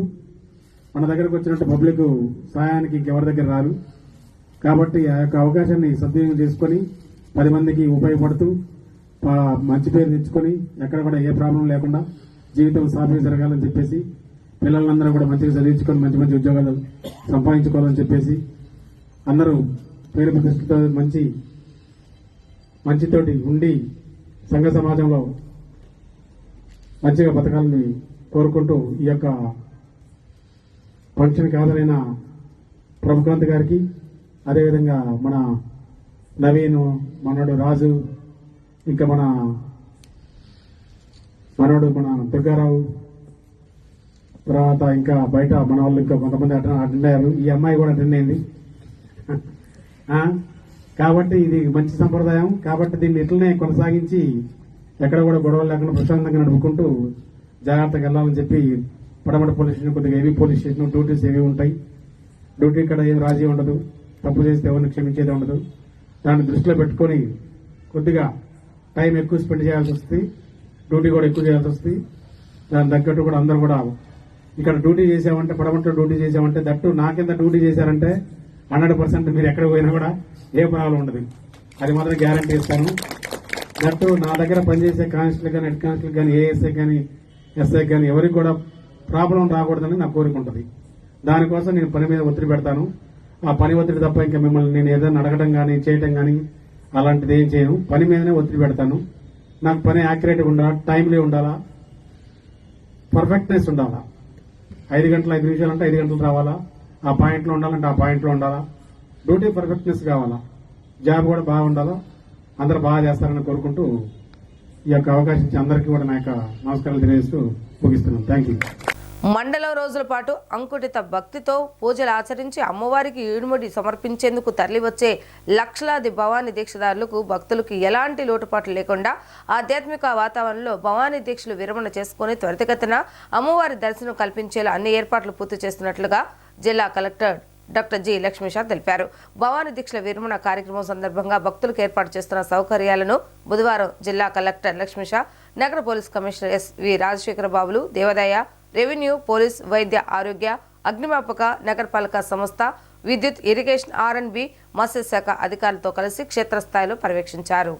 Speaker 7: మన దగ్గరకు వచ్చినట్టు పబ్లిక్ సహాయానికి ఇంకెవరి దగ్గర రారు. కాబట్టి ఆ యొక్క అవకాశాన్ని సద్వినియోగం చేసుకొని 10 మందికి ఉపయోగపడుతూ మంచి పేరు తెచ్చుకొని ఎక్కడ కూడా ఏ ప్రాబ్లం లేకుండా జీవితం సాఫీగా జరగాలని చెప్పేసి పిల్లలందరూ కూడా మంచిగా చదివించుకొని మంచి మంచి ఉద్యోగాలు సంపాదించుకోవాలని చెప్పేసి అందరూ పేరు ప్రతిష్టతో మంచితోటి ఉండి సంఘ సమాజంలో మంచిగా బతకాలని కోరుకుంటూ ఈ యొక్క ఫంక్షన్కి హాజరైన ప్రభుకాంత్ గారికి, అదేవిధంగా మన నవీన్, మనోడు రాజు, ఇంకా మనోడు మన దుర్గారావు, తర్వాత ఇంకా బయట మన వాళ్ళు ఇంకా కొంతమంది అటెండ్ అయ్యారు. ఈ అమ్మాయి కూడా అటెండ్ అయింది. కాబట్టి ఇది మంచి సంప్రదాయం. కాబట్టి దీన్ని ఇట్లనే కొనసాగించి ఎక్కడ కూడా గొడవలు లేకుండా ప్రశాంతంగా నడుపుకుంటూ జాగ్రత్తగా వెళ్ళాలని చెప్పి పడమట పోలీస్ స్టేషన్ కొద్దిగా హెవీ పోలీస్ స్టేషన్, డ్యూటీస్ ఏవి ఉంటాయి. డ్యూటీ ఇక్కడ ఏం రాజీ ఉండదు, తప్పు చేస్తే ఎవరిని క్షమించేది ఉండదు. దాన్ని దృష్టిలో పెట్టుకొని కొద్దిగా టైం ఎక్కువ స్పెండ్ చేయాల్సి వస్తుంది, డ్యూటీ కూడా ఎక్కువ చేయాల్సి వస్తుంది. దాని తగ్గట్టు కూడా అందరూ కూడా ఇక్కడ డ్యూటీ చేసామంటే, పడమట్లో డ్యూటీ చేసామంటే, దట్టు నా కింద డ్యూటీ చేశారంటే 100% మీరు ఎక్కడికి పోయినా కూడా ఏ ప్రాబ్లం ఉండదు. అది మాత్రం గ్యారంటీ ఇస్తాను. దట్టు నా దగ్గర పనిచేసే కానిస్టేబుల్ కానీ, హెడ్ కానిస్టేబుల్ కానీ, ఏఎస్ఐ కానీ, ఎస్ఐ కానీ ఎవరికి కూడా ప్రాబ్లం రాకూడదని నా కోరిక ఉంటుంది. దానికోసం నేను పని మీద ఒత్తిడి పెడతాను. ఆ పని ఒత్తిడి తప్ప ఇంకా మిమ్మల్ని నేను ఏదైనా అడగడం కానీ చేయటం కానీ అలాంటిది ఏం చేయను. పని మీదనే ఒత్తిడి పెడతాను. నాకు పని యాక్యురేట్గా ఉండాలా, టైంలీ ఉండాలా, పర్ఫెక్ట్నెస్ ఉండాలా. 5 గంటలు 5 నిమిషాలు అంటే 5 గంటలు రావాలా, ఆ పాయింట్లో ఉండాలంటే ఆ పాయింట్లో ఉండాలా, డ్యూటీ పర్ఫెక్ట్నెస్ కావాలా. జాబ్ కూడా బాగుండాలో అందరూ బాగా చేస్తారని కోరుకుంటూ ఈ యొక్క అవకాశం ఇచ్చి అందరికీ కూడా నా యొక్క నమస్కారాలు తెలియజేస్తూ ముగిస్తున్నాను. Thank you.
Speaker 1: మండలం రోజుల పాటు అంకుటిత భక్తితో పూజలు ఆచరించి అమ్మవారికి ఈడుముడి సమర్పించేందుకు తరలివచ్చే లక్షలాది భవానీ దీక్షదారులకు భక్తులకు ఎలాంటి లోటుపాట్లు లేకుండా ఆధ్యాత్మిక వాతావరణంలో భవానీ దీక్షలు విరమణ చేసుకుని త్వరితగతిన అమ్మవారి దర్శనం కల్పించేలా అన్ని ఏర్పాట్లు పూర్తి చేస్తున్నట్లుగా జిల్లా కలెక్టర్ డాక్టర్ జి లక్ష్మీషా తెలిపారు. భవానీ దీక్షల విరమణ కార్యక్రమం సందర్భంగా భక్తులకు ఏర్పాటు చేస్తున్న సౌకర్యాలను బుధవారం జిల్లా కలెక్టర్ లక్ష్మీషా, నగర పోలీస్ కమిషనర్ ఎస్.వి. రాజశేఖర బాబులు, దేవాదాయ, రెవెన్యూ, పోలీస్, వైద్య ఆరోగ్య, అగ్నిమాపక, నగరపాలక సంస్థ, విద్యుత్, ఇరిగేషన్, R&B, మత్స్యశాఖ అధికారులతో కలిసి క్షేత్రస్థాయిలో పర్యవేక్షించారు.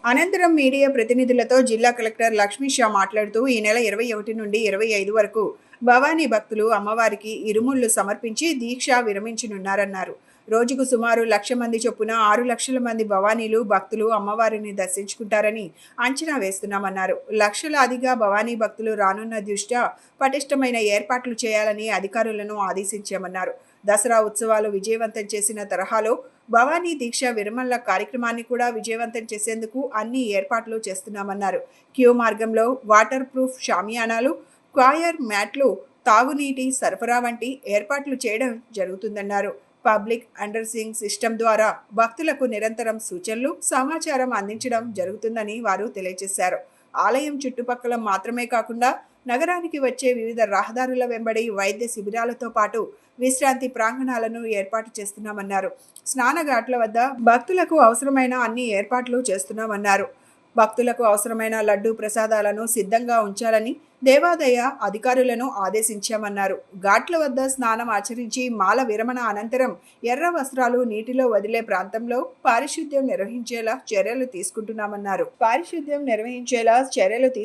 Speaker 3: అనంతరం మీడియా ప్రతినిధులతో జిల్లా కలెక్టర్ లక్ష్మీషా మాట్లాడుతూ ఈ నెల 21 నుండి 25 వరకు భవానీ భక్తులు అమ్మవారికి ఇరుముళ్లు సమర్పించి దీక్ష విరమించనున్నారన్నారు. రోజుకు సుమారు 1,00,000 మంది చొప్పున 6 లక్షల మంది భవానీలు భక్తులు అమ్మవారిని దర్శించుకుంటారని అంచనా వేస్తున్నామన్నారు. లక్షలాదిగా భవానీ భక్తులు రానున్న దృష్ట్యా పటిష్టమైన ఏర్పాట్లు చేయాలని అధికారులను ఆదేశించామన్నారు. దసరా ఉత్సవాలు విజయవంతం చేసిన తరహాలో భవానీ దీక్ష విరమణ కార్యక్రమాన్ని కూడా విజయవంతం చేసేందుకు అన్ని ఏర్పాట్లు చేస్తున్నామన్నారు. క్యూ మార్గంలో వాటర్ ప్రూఫ్ షామియానాలు, క్వాయర్ మ్యాట్లు, తాగునీటి సరఫరా వంటి ఏర్పాట్లు చేయడం జరుగుతుందన్నారు. పబ్లిక్ అండర్సింగ్ సిస్టమ్ ద్వారా భక్తులకు నిరంతరం సూచనలు, సమాచారం అందించడం జరుగుతుందని వారు తెలియజేశారు. ఆలయం చుట్టుపక్కల మాత్రమే కాకుండా నగరానికి వచ్చే వివిధ రహదారుల వెంబడి వైద్య శిబిరాలతో పాటు విశ్రాంతి ప్రాంగణాలను ఏర్పాటు చేస్తున్నామన్నారు. స్నానఘాట్ల వద్ద భక్తులకు అవసరమైన అన్ని ఏర్పాట్లు చేస్తున్నామన్నారు. భక్తులకు అవసరమైన లడ్డూ ప్రసాదాలను సిద్ధంగా ఉంచాలని దేవాదాయ అధికారులను ఆదేశించామన్నారు. ఘాట్ల వద్ద స్నానం ఆచరించి మాల విరమణ అనంతరం ఎర్ర వస్త్రాలు నీటిలో వదిలే ప్రాంతంలో పారిశుద్ధ్యం నిర్వహించేలా చర్యలు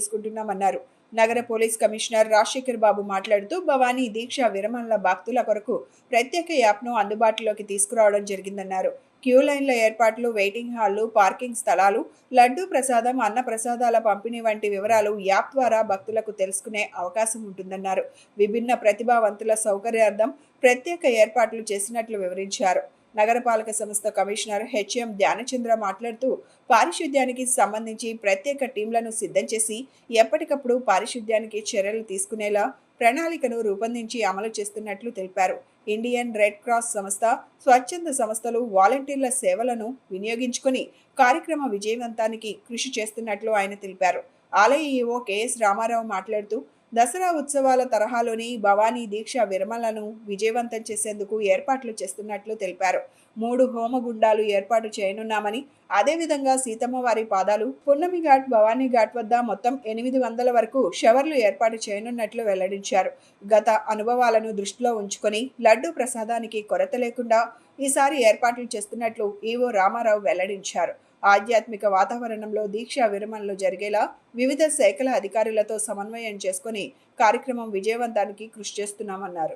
Speaker 3: తీసుకుంటున్నామన్నారు. నగర పోలీస్ కమిషనర్ రాజశేఖర్ బాబు మాట్లాడుతూ భవానీ దీక్ష విరమణల భక్తుల కొరకు ప్రత్యేక యాప్ను అందుబాటులోకి తీసుకురావడం జరిగిందన్నారు. క్యూ లైన్ల ఏర్పాట్లు, వెయిటింగ్ హాళ్లు, పార్కింగ్ స్థలాలు, లడ్డూ ప్రసాదం, అన్న ప్రసాదాల పంపిణీ వంటి వివరాలు యాప్ ద్వారా భక్తులకు తెలుసుకునే అవకాశం ఉంటుందన్నారు. విభిన్న ప్రతిభావంతుల సౌకర్యార్థం ప్రత్యేక ఏర్పాట్లు చేసినట్లు వివరించారు. నగరపాలక సంస్థ కమిషనర్ హెచ్ఎం ధ్యానచంద్ర మాట్లాడుతూ పారిశుద్ధ్యానికి సంబంధించి ప్రత్యేక టీంలను సిద్ధం చేసి ఎప్పటికప్పుడు పారిశుద్ధ్యానికి చర్యలు తీసుకునేలా ప్రణాళికను రూపొందించి అమలు చేస్తున్నట్లు తెలిపారు. ఇండియన్ రెడ్ క్రాస్ సంస్థ, స్వచ్ఛంద సంస్థలు వాలంటీర్ల సేవలను వినియోగించుకొని కార్యక్రమ విజయవంతానికి కృషి చేస్తున్నట్లు ఆయన తెలిపారు. ఆలయ ఈవో కెఎస్ రామారావు మాట్లాడుతూ దసరా ఉత్సవాల తరహాలోని భవానీ దీక్ష విరమణలను విజయవంతం చేసేందుకు ఏర్పాట్లు చేస్తున్నట్లు తెలిపారు. 3 హోమగుండాలు ఏర్పాటు చేయనున్నామని, అదేవిధంగా సీతమ్మవారి పాదాలు, పున్నమి ఘాట్, భవానీ ఘాట్ వద్ద మొత్తం 800 వరకు షవర్లు ఏర్పాటు చేయనున్నట్లు వెల్లడించారు. గత అనుభవాలను దృష్టిలో ఉంచుకొని లడ్డూ ప్రసాదానికి కొరత లేకుండా ఈసారి ఏర్పాట్లు చేస్తున్నట్లు ఈవో రామారావు వెల్లడించారు. ఆధ్యాత్మిక వాతావరణంలో దీక్షా విరమణలు జరిగేలా వివిధ శాఖల అధికారులతో సమన్వయం చేసుకుని కార్యక్రమం విజయవంతానికి కృషి చేస్తున్నామన్నారు.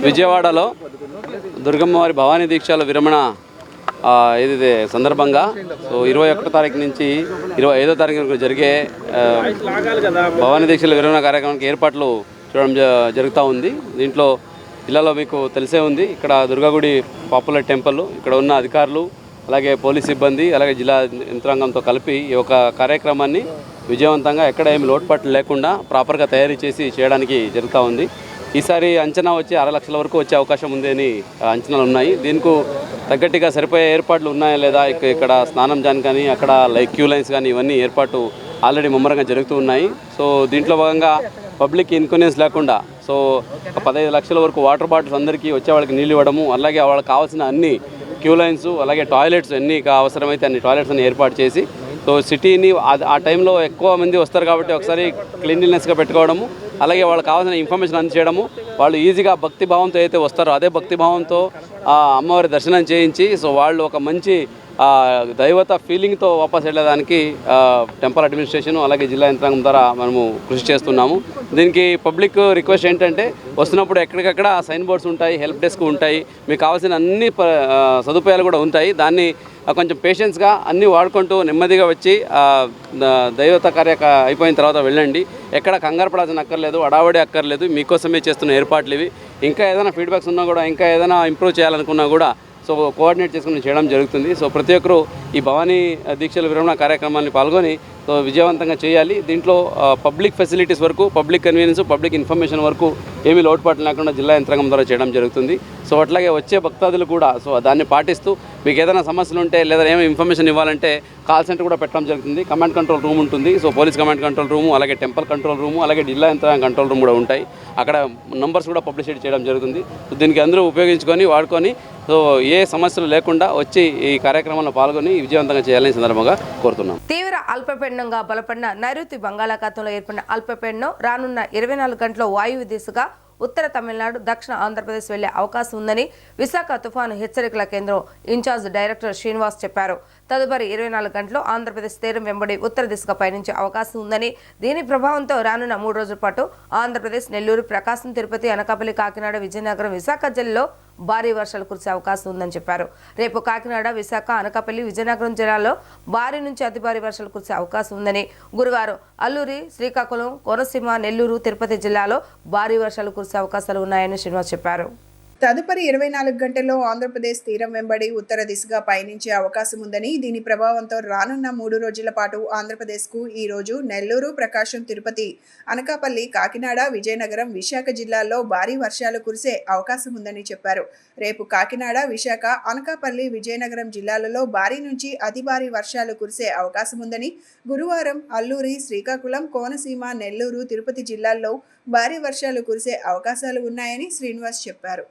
Speaker 11: విజయవాడలో దుర్గమ్మవారి భవానీ దీక్షల విరమణ ఏదైతే సందర్భంగా 21 తారీఖు నుంచి 25వ తారీఖు వరకు జరిగే భవానీ దీక్షల విరమణ కార్యక్రమానికి ఏర్పాట్లు చూడడం జరుగుతూ ఉంది. దీంట్లో జిల్లాలో మీకు తెలిసే ఉంది, ఇక్కడ దుర్గాగుడి పాపులర్ టెంపుల్, ఇక్కడ ఉన్న అధికారులు, అలాగే పోలీస్ సిబ్బంది, అలాగే జిల్లా యంత్రాంగంతో కలిపి ఈ యొక్క కార్యక్రమాన్ని విజయవంతంగా ఎక్కడ ఏమి లోటుపాట్లు లేకుండా ప్రాపర్గా తయారీ చేసి చేయడానికి జరుగుతూ ఉంది. ఈసారి అంచనా వచ్చి 6 లక్షల వరకు వచ్చే అవకాశం ఉంది అని అంచనాలు ఉన్నాయి. దీనికి తగ్గట్టుగా సరిపోయే ఏర్పాట్లు ఉన్నాయా లేదా, ఇక్కడ స్నానం జాన్ కానీ అక్కడ క్యూ లైన్స్ కానీ ఇవన్నీ ఏర్పాటు ఆల్రెడీ ముమ్మరంగా జరుగుతూ ఉన్నాయి. సో దీంట్లో భాగంగా పబ్లిక్ ఇన్కన్వీనియన్స్ లేకుండా 15 లక్షల వరకు వాటర్ బాటిల్స్ అందరికీ వచ్చే వాళ్ళకి నీళ్ళు ఇవ్వడము, అలాగే వాళ్ళకి కావాల్సిన అన్ని క్యూ లైన్స్, అలాగే టాయిలెట్స్ ఎన్ని అవసరమైతే అన్ని టాయిలెట్స్ అన్ని ఏర్పాటు చేసి సిటీని ఆ టైంలో ఎక్కువ మంది వస్తారు కాబట్టి ఒకసారి క్లీన్లీనెస్గా పెట్టుకోవడము, అలాగే వాళ్ళకి కావాల్సిన ఇన్ఫర్మేషన్ అందించడము, వాళ్ళు ఈజీగా భక్తిభావంతో అయితే వస్తారో అదే భక్తిభావంతో అమ్మవారి దర్శనం చేయించి వాళ్ళు ఒక మంచి దైవత ఫీలింగ్తో వాపస్ వెళ్ళడానికి టెంపుల్ అడ్మినిస్ట్రేషన్ అలాగే జిల్లా యంత్రాంగం ద్వారా మనము కృషి చేస్తున్నాము. దీనికి పబ్లిక్ రిక్వెస్ట్ ఏంటంటే వస్తున్నప్పుడు ఎక్కడికక్కడ సైన్ బోర్డ్స్ ఉంటాయి, హెల్ప్ డెస్క్ ఉంటాయి, మీకు కావాల్సిన అన్ని సదుపాయాలు కూడా ఉంటాయి. దాన్ని కొంచెం పేషెన్స్గా అన్నీ వాడుకుంటూ నెమ్మదిగా వచ్చి దైవత అయిపోయిన తర్వాత వెళ్ళండి. ఎక్కడ కంగారు పడాల్సిన అక్కర్లేదు, అడావడి అక్కర్లేదు, మీకోసమే చేస్తున్న ఏర్పాట్లు ఇవి. ఇంకా ఏదైనా ఫీడ్బ్యాక్స్ ఉన్నా కూడా, ఇంకా ఏదైనా ఇంప్రూవ్ చేయాలనుకున్నా కూడా సో కోఆర్డినేట్ చేసుకుని చేయడం జరుగుతుంది. సో ప్రతి ఒక్కరూ ఈ భవానీ దీక్షల విరమణ కార్యక్రమాన్ని పాల్గొని సో విజయవంతంగా చేయాలి. దీంట్లో పబ్లిక్ ఫెసిలిటీస్ వరకు, పబ్లిక్ కన్వీనియన్స్, పబ్లిక్ ఇన్ఫర్మేషన్ వరకు ఏమీ లోటుపాట్లు లేకుండా జిల్లా యంత్రాంగం ద్వారా చేయడం జరుగుతుంది. సో అట్లాగే వచ్చే భక్తాదులు కూడా సో దాన్ని పాటిస్తూ మీకు ఏదైనా సమస్యలు ఉంటే లేదా ఏమైనా ఇన్ఫర్మేషన్ ఇవ్వాలంటే కాల్ సెంటర్ కూడా పెట్టడం జరుగుతుంది. కమాండ్ కంట్రోల్ రూమ్ ఉంటుంది. So police command control room, అలాగే టెంపుల్ కంట్రోల్ రూము, అలాగే జిల్లా యంత్రాంగం కంట్రోల్ రూమ్ కూడా ఉంటాయి. అక్కడ నంబర్స్ కూడా పబ్లిసిటీ చేయడం జరుగుతుంది. సో దీనికి అందరూ ఉపయోగించుకొని వాడుకొని సో ఏ సమస్యలు లేకుండా వచ్చి ఈ కార్యక్రమంలో పాల్గొని విజయవంతంగా చేయాలని సందర్భంగా కోరుతున్నాం.
Speaker 1: తీవ్ర అల్పపీడనంగా బలపడిన నైరుతి బంగాళాఖాతంలో ఏర్పడిన అల్పపీడనం రానున్న 24 గంటల వాయువ్య దిశగా ఉత్తర తమిళనాడు, దక్షిణ ఆంధ్రప్రదేశ్ వెళ్లే అవకాశం ఉందని విశాఖ తుఫాను హెచ్చరికల కేంద్రం ఇన్ఛార్జ్ డైరెక్టర్ శ్రీనివాస్ చెప్పారు. తదుపరి 24 గంటలు ఆంధ్రప్రదేశ్ తీరం వెంబడి ఉత్తర దిశగా పయనించే అవకాశం ఉందని, దీని ప్రభావంతో రానున్న 3 రోజుల పాటు ఆంధ్రప్రదేశ్, నెల్లూరు, ప్రకాశం, తిరుపతి, అనకాపల్లి, కాకినాడ, విజయనగరం, విశాఖ జిల్లాలో భారీ వర్షాలు కురిసే అవకాశం ఉందని చెప్పారు. రేపు కాకినాడ, విశాఖ, అనకాపల్లి, విజయనగరం జిల్లాలో భారీ నుంచి అతి భారీ వర్షాలు కురిసే అవకాశం ఉందని, గురువారం అల్లూరి, శ్రీకాకుళం, కోనసీమ, నెల్లూరు, తిరుపతి జిల్లాలో భారీ వర్షాలు కురిసే అవకాశాలు ఉన్నాయని శ్రీనివాస్ చెప్పారు.
Speaker 3: తదుపరి 24 గంటల్లో ఆంధ్రప్రదేశ్ తీరం వెంబడి ఉత్తర దిశగా పయనించే అవకాశం ఉందని, దీని ప్రభావంతో రానున్న 3 రోజుల పాటు ఆంధ్రప్రదేశ్కు ఈ రోజు నెల్లూరు, ప్రకాశం, తిరుపతి, అనకాపల్లి, కాకినాడ, విజయనగరం, విశాఖ జిల్లాల్లో భారీ వర్షాలు కురిసే అవకాశం ఉందని చెప్పారు. రేపు కాకినాడ, విశాఖ, అనకాపల్లి, విజయనగరం జిల్లాలలో భారీ నుంచి అతి భారీ వర్షాలు కురిసే అవకాశం ఉందని, గురువారం అల్లూరి, శ్రీకాకుళం, కోనసీమ, నెల్లూరు, తిరుపతి జిల్లాల్లో భారీ వర్షాలు కురిసే అవకాశాలు ఉన్నాయని శ్రీనివాస్ చెప్పారు.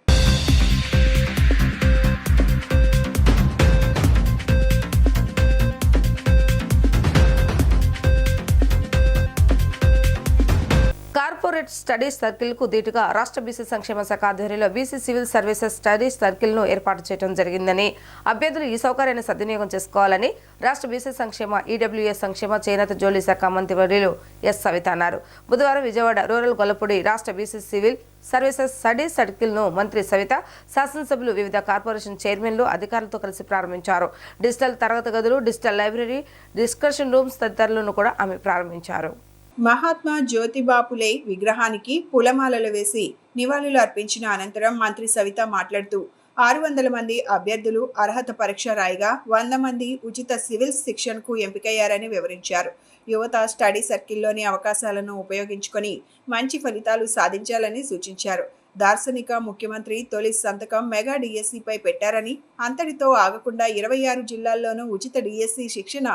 Speaker 1: కార్పొరేట్ స్టడీస్ సర్కిల్కు దీటుగా రాష్ట్ర బీసీ సంక్షేమ శాఖ ఆధ్వర్యంలో బీసీ సివిల్ సర్వీసెస్ స్టడీస్ సర్కిల్ను ఏర్పాటు చేయడం జరిగిందని, అభ్యర్థులు ఈ సౌకర్యాన్ని సద్వినియోగం చేసుకోవాలని రాష్ట్ర బీసీ సంక్షేమ, ఈడబ్ల్యూఎస్ సంక్షేమ, చేనేత జోలీ శాఖ మంత్రి వర్యులు ఎస్ సవిత అన్నారు. బుధవారం విజయవాడ రూరల్ గొల్లపూడి రాష్ట్ర బీసీ సివిల్ సర్వీసెస్ స్టడీస్ సర్కిల్ను మంత్రి సవిత, శాసనసభ్యులు, వివిధ కార్పొరేషన్ చైర్మన్లు, అధికారులతో కలిసి ప్రారంభించారు. డిజిటల్ తరగతి గదులు, డిజిటల్ లైబ్రరీ, డిస్కషన్ రూమ్స్ తదితరులను కూడా ఆమె ప్రారంభించారు.
Speaker 3: మహాత్మా జ్యోతిబాపులే విగ్రహానికి పూలమాలలు వేసి నివాళులు అర్పించిన అనంతరం మంత్రి సవిత మాట్లాడుతూ 600 మంది అభ్యర్థులు అర్హత పరీక్ష రాయగా 100 మంది ఉచిత సివిల్ శిక్షణకు ఎంపికయ్యారని వివరించారు. యువత స్టడీ సర్కిల్లోని అవకాశాలను ఉపయోగించుకొని మంచి ఫలితాలు సాధించాలని సూచించారు. దార్శనిక ముఖ్యమంత్రి తొలి సంతకం మెగా డిఎస్సిపై పెట్టారని, అంతటితో ఆగకుండా 26 జిల్లాల్లోనూ ఉచిత డిఎస్సి శిక్షణ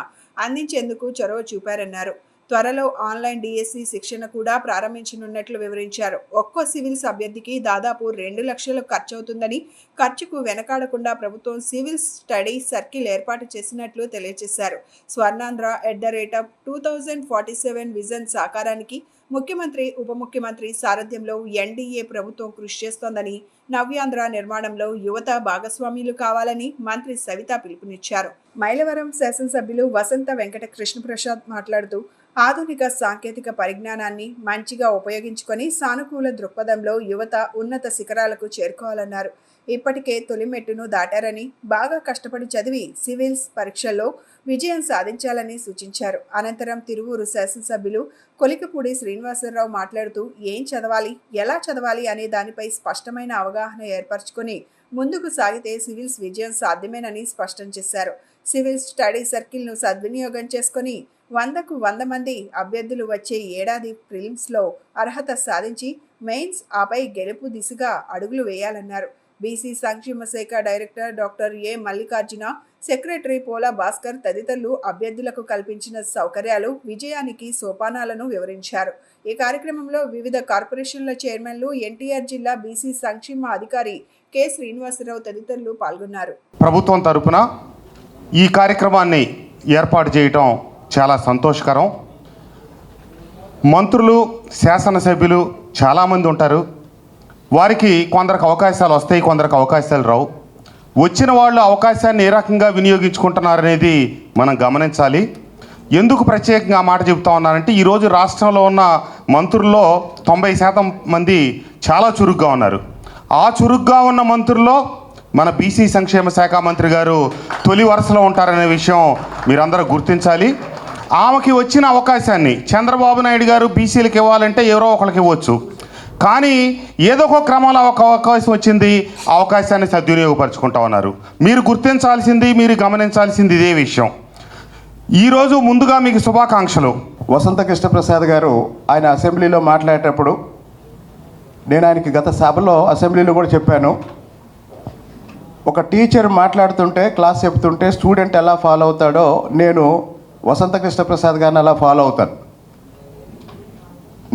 Speaker 3: అందించేందుకు చొరవ చూపారన్నారు. త్వరలో ఆన్లైన్ డిఎస్సి శిక్షణ కూడా ప్రారంభించనున్నట్లు వివరించారు. ఒక్కో సివిల్స్ అభ్యర్థికి దాదాపు 2 లక్షలు ఖర్చవుతుందని, ఖర్చుకు వెనకాడకుండా ప్రభుత్వం సివిల్ స్టడీ సర్కిల్ ఏర్పాటు చేసినట్లు తెలియజేశారు. స్వర్ణాంధ్ర @2047 విజన్ సాకారానికి ముఖ్యమంత్రి, ఉప ముఖ్యమంత్రి సారథ్యంలో ఎన్డీఏ ప్రభుత్వం కృషి చేస్తోందని, నవ్యాంధ్ర నిర్మాణంలో యువత భాగస్వామ్యులు కావాలని మంత్రి సవిత పిలుపునిచ్చారు. మైలవరం శాసనసభ్యులు వసంత వెంకట కృష్ణప్రసాద్ మాట్లాడుతూ ఆధునిక సాంకేతిక పరిజ్ఞానాన్ని మంచిగా ఉపయోగించుకొని సానుకూల దృక్పథంలో యువత ఉన్నత శిఖరాలకు చేరుకోవాలన్నారు. ఇప్పటికే తొలిమెట్టును దాటారని, బాగా కష్టపడి చదివి సివిల్స్ పరీక్షల్లో విజయం సాధించాలని సూచించారు. అనంతరం తిరువూరు శాసనసభ్యులు కొలికపూడి శ్రీనివాసరావు మాట్లాడుతూ ఏం చదవాలి, ఎలా చదవాలి అనే దానిపై స్పష్టమైన అవగాహన ఏర్పరచుకొని ముందుకు సాగితే సివిల్స్ విజయం సాధ్యమేనని స్పష్టం చేశారు. సివిల్ స్టడీ సర్కిల్ను సద్వినియోగం చేసుకొని 100కు 100 మంది అభ్యర్థులు వచ్చే ఏడాది ప్రిలిమ్స్లో అర్హత సాధించి మెయిన్స్, ఆపై గెలుపు దిశగా అడుగులు వేయాలన్నారు. బీసీ సంక్షేమ శాఖ డైరెక్టర్ డాక్టర్ ఏ మల్లికార్జున, సెక్రటరీ పోలా భాస్కర్ తదితరులు అభ్యర్థులకు కల్పించిన సౌకర్యాలు, విజయానికి సోపానాలను వివరించారు. ఈ కార్యక్రమంలో వివిధ కార్పొరేషన్ల చైర్మన్లు, ఎన్టీఆర్ జిల్లా బీసీ సంక్షేమ అధికారి కె శ్రీనివాసరావు తదితరులు పాల్గొన్నారు.
Speaker 12: ప్రభుత్వం తరపున ఈ కార్యక్రమాన్ని ఏర్పాటు చేయటం చాలా సంతోషకరం. మంత్రులు, శాసనసభ్యులు చాలామంది ఉంటారు. వారికి కొందరికి అవకాశాలు వస్తాయి, కొందరికి అవకాశాలు రావు. వచ్చిన వాళ్ళు అవకాశాన్ని ఏ రకంగా వినియోగించుకుంటున్నారనేది మనం గమనించాలి. ఎందుకు ప్రత్యేకంగా మాట చెబుతా ఉన్నారంటే, ఈరోజు రాష్ట్రంలో ఉన్న మంత్రుల్లో 90% మంది చాలా చురుగ్గా ఉన్నారు. ఆ చురుగ్గా ఉన్న మంత్రుల్లో మన బీసీ సంక్షేమ శాఖ మంత్రి గారు తొలి వరుసలో ఉంటారనే విషయం మీరందరూ గుర్తించాలి. ఆమెకి వచ్చిన అవకాశాన్ని చంద్రబాబు నాయుడు గారు బీసీలకు ఇవ్వాలంటే ఎవరో ఒకరికి ఇవ్వచ్చు, కానీ ఏదో ఒక క్రమంలో ఒక అవకాశం వచ్చింది, ఆ అవకాశాన్ని సద్వినియోగపరుచుకుంటా ఉన్నారు. మీరు గుర్తించాల్సింది, మీరు గమనించాల్సింది ఇదే విషయం. ఈరోజు ముందుగా మీకు శుభాకాంక్షలు.
Speaker 9: వసంత కృష్ణప్రసాద్ గారు ఆయన అసెంబ్లీలో మాట్లాడేటప్పుడు నేను ఆయనకి గత సభలో అసెంబ్లీలో కూడా చెప్పాను, ఒక టీచర్ మాట్లాడుతుంటే క్లాస్ చెప్తుంటే స్టూడెంట్ ఎలా ఫాలో అవుతాడో నేను వసంత కృష్ణప్రసాద్ గారిని అలా ఫాలో అవుతాను.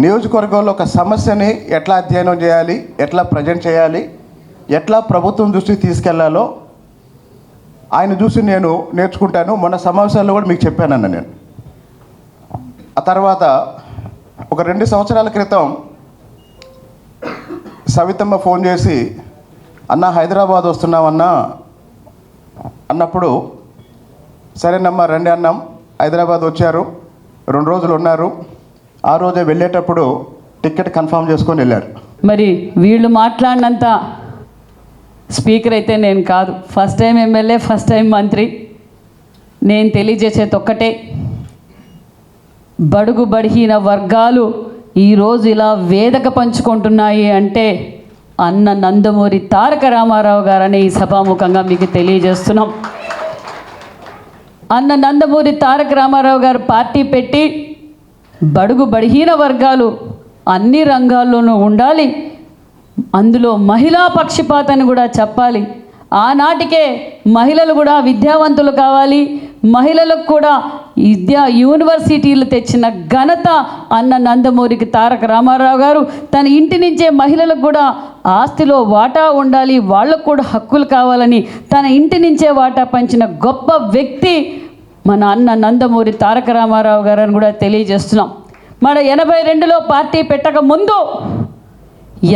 Speaker 9: నియోజకవర్గంలో ఒక సమస్యని ఎట్లా అధ్యయనం చేయాలి, ఎట్లా ప్రజెంట్ చేయాలి, ఎట్లా ప్రభుత్వం దృష్టికి తీసుకెళ్లాలో ఆయన చూసి నేను నేర్చుకుంటాను. మొన్న సమావేశాల్లో కూడా మీకు చెప్పానన్న నేను. ఆ తర్వాత ఒక 2 సంవత్సరాల క్రితం సవితమ్మ ఫోన్ చేసి, అన్న హైదరాబాద్ వస్తున్నామన్నా అన్నప్పుడు, సరేనమ్మా రండి అన్నాం. హైదరాబాద్ వచ్చారు, 2 రోజులు ఉన్నారు. ఆ రోజే వెళ్ళేటప్పుడు టికెట్ కన్ఫర్మ్ చేసుకొని వెళ్ళారు.
Speaker 13: మరి వీళ్ళు మాట్లాడినంత స్పీకర్ అయితే నేను కాదు. First time MLA, first time మంత్రి. నేను తెలియజేసేది ఒక్కటే, బడుగు బడిహీన వర్గాలు ఈరోజు ఇలా వేదిక పంచుకుంటున్నాయి అంటే అన్న నందమూరి తారక రామారావు గారని ఈ సభాముఖంగా మీకు తెలియజేస్తున్నాం. అన్న నందమూరి తారక రామారావు గారు పార్టీ పెట్టి బడుగు బడిహీన వర్గాలు అన్ని రంగాల్లోనూ ఉండాలి, అందులో మహిళా పక్షపాతాన్ని కూడా చెప్పాలి. ఆనాటికే మహిళలు కూడా విద్యావంతులు కావాలి, మహిళలకు కూడా యూనివర్సిటీలు తెచ్చిన ఘనత అన్న నందమూరికి తారక రామారావు గారు. తన ఇంటి నుంచే మహిళలకు కూడా ఆస్తిలో వాటా ఉండాలి, వాళ్ళకు కూడా హక్కులు కావాలని తన ఇంటి నుంచే వాటా పంచిన గొప్ప వ్యక్తి మన అన్న నందమూరి తారక రామారావు గారు అని కూడా తెలియజేస్తున్నాం. మన 82లో పార్టీ పెట్టక ముందు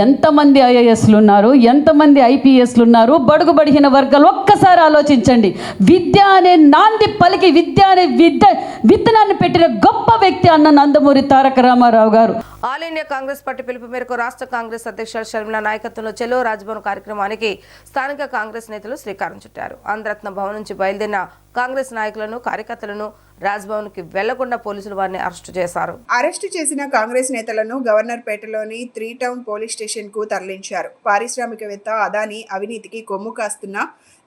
Speaker 13: ఎంతమంది ఐఏఎస్లు ఉన్నారు, ఎంతమంది ఐపీఎస్లు ఉన్నారు, బడుగు బడిహీన వర్గాలు ఒక్కసారి ఆలోచించండి. విద్య అనే నాంది పలికి విద్య అనే విత్తనాన్ని పెట్టిన గొప్ప వ్యక్తి అన్న నందమూరి తారక రామారావు గారు.
Speaker 1: ఆల్ ఇండియా కాంగ్రెస్ పార్టీ పిలుపు మేరకు రాష్ట్ర కాంగ్రెస్ అధ్యక్షులు షర్మిల నాయకత్వంలో చెలో రాజ్భవన్ కార్యక్రమానికి స్థానిక కాంగ్రెస్ నేతలు శ్రీకారం చుట్టారు. ఆంధ్రరత్న భవన్ నుంచి బయలుదేరిన కాంగ్రెస్ నాయకులను, కార్యకర్తలను రాజ్భవన్ కి వెళ్లకుండా పోలీసులు వారిని అరెస్టు చేశారు.
Speaker 3: అరెస్టు చేసిన కాంగ్రెస్ నేతలను గవర్నర్ పేటలోని 3 టౌన్ పోలీస్ స్టేషన్ కు తరలించారు. పారిశ్రామికవేత్త అదానీ అవినీతికి కొమ్ము కాస్తున్న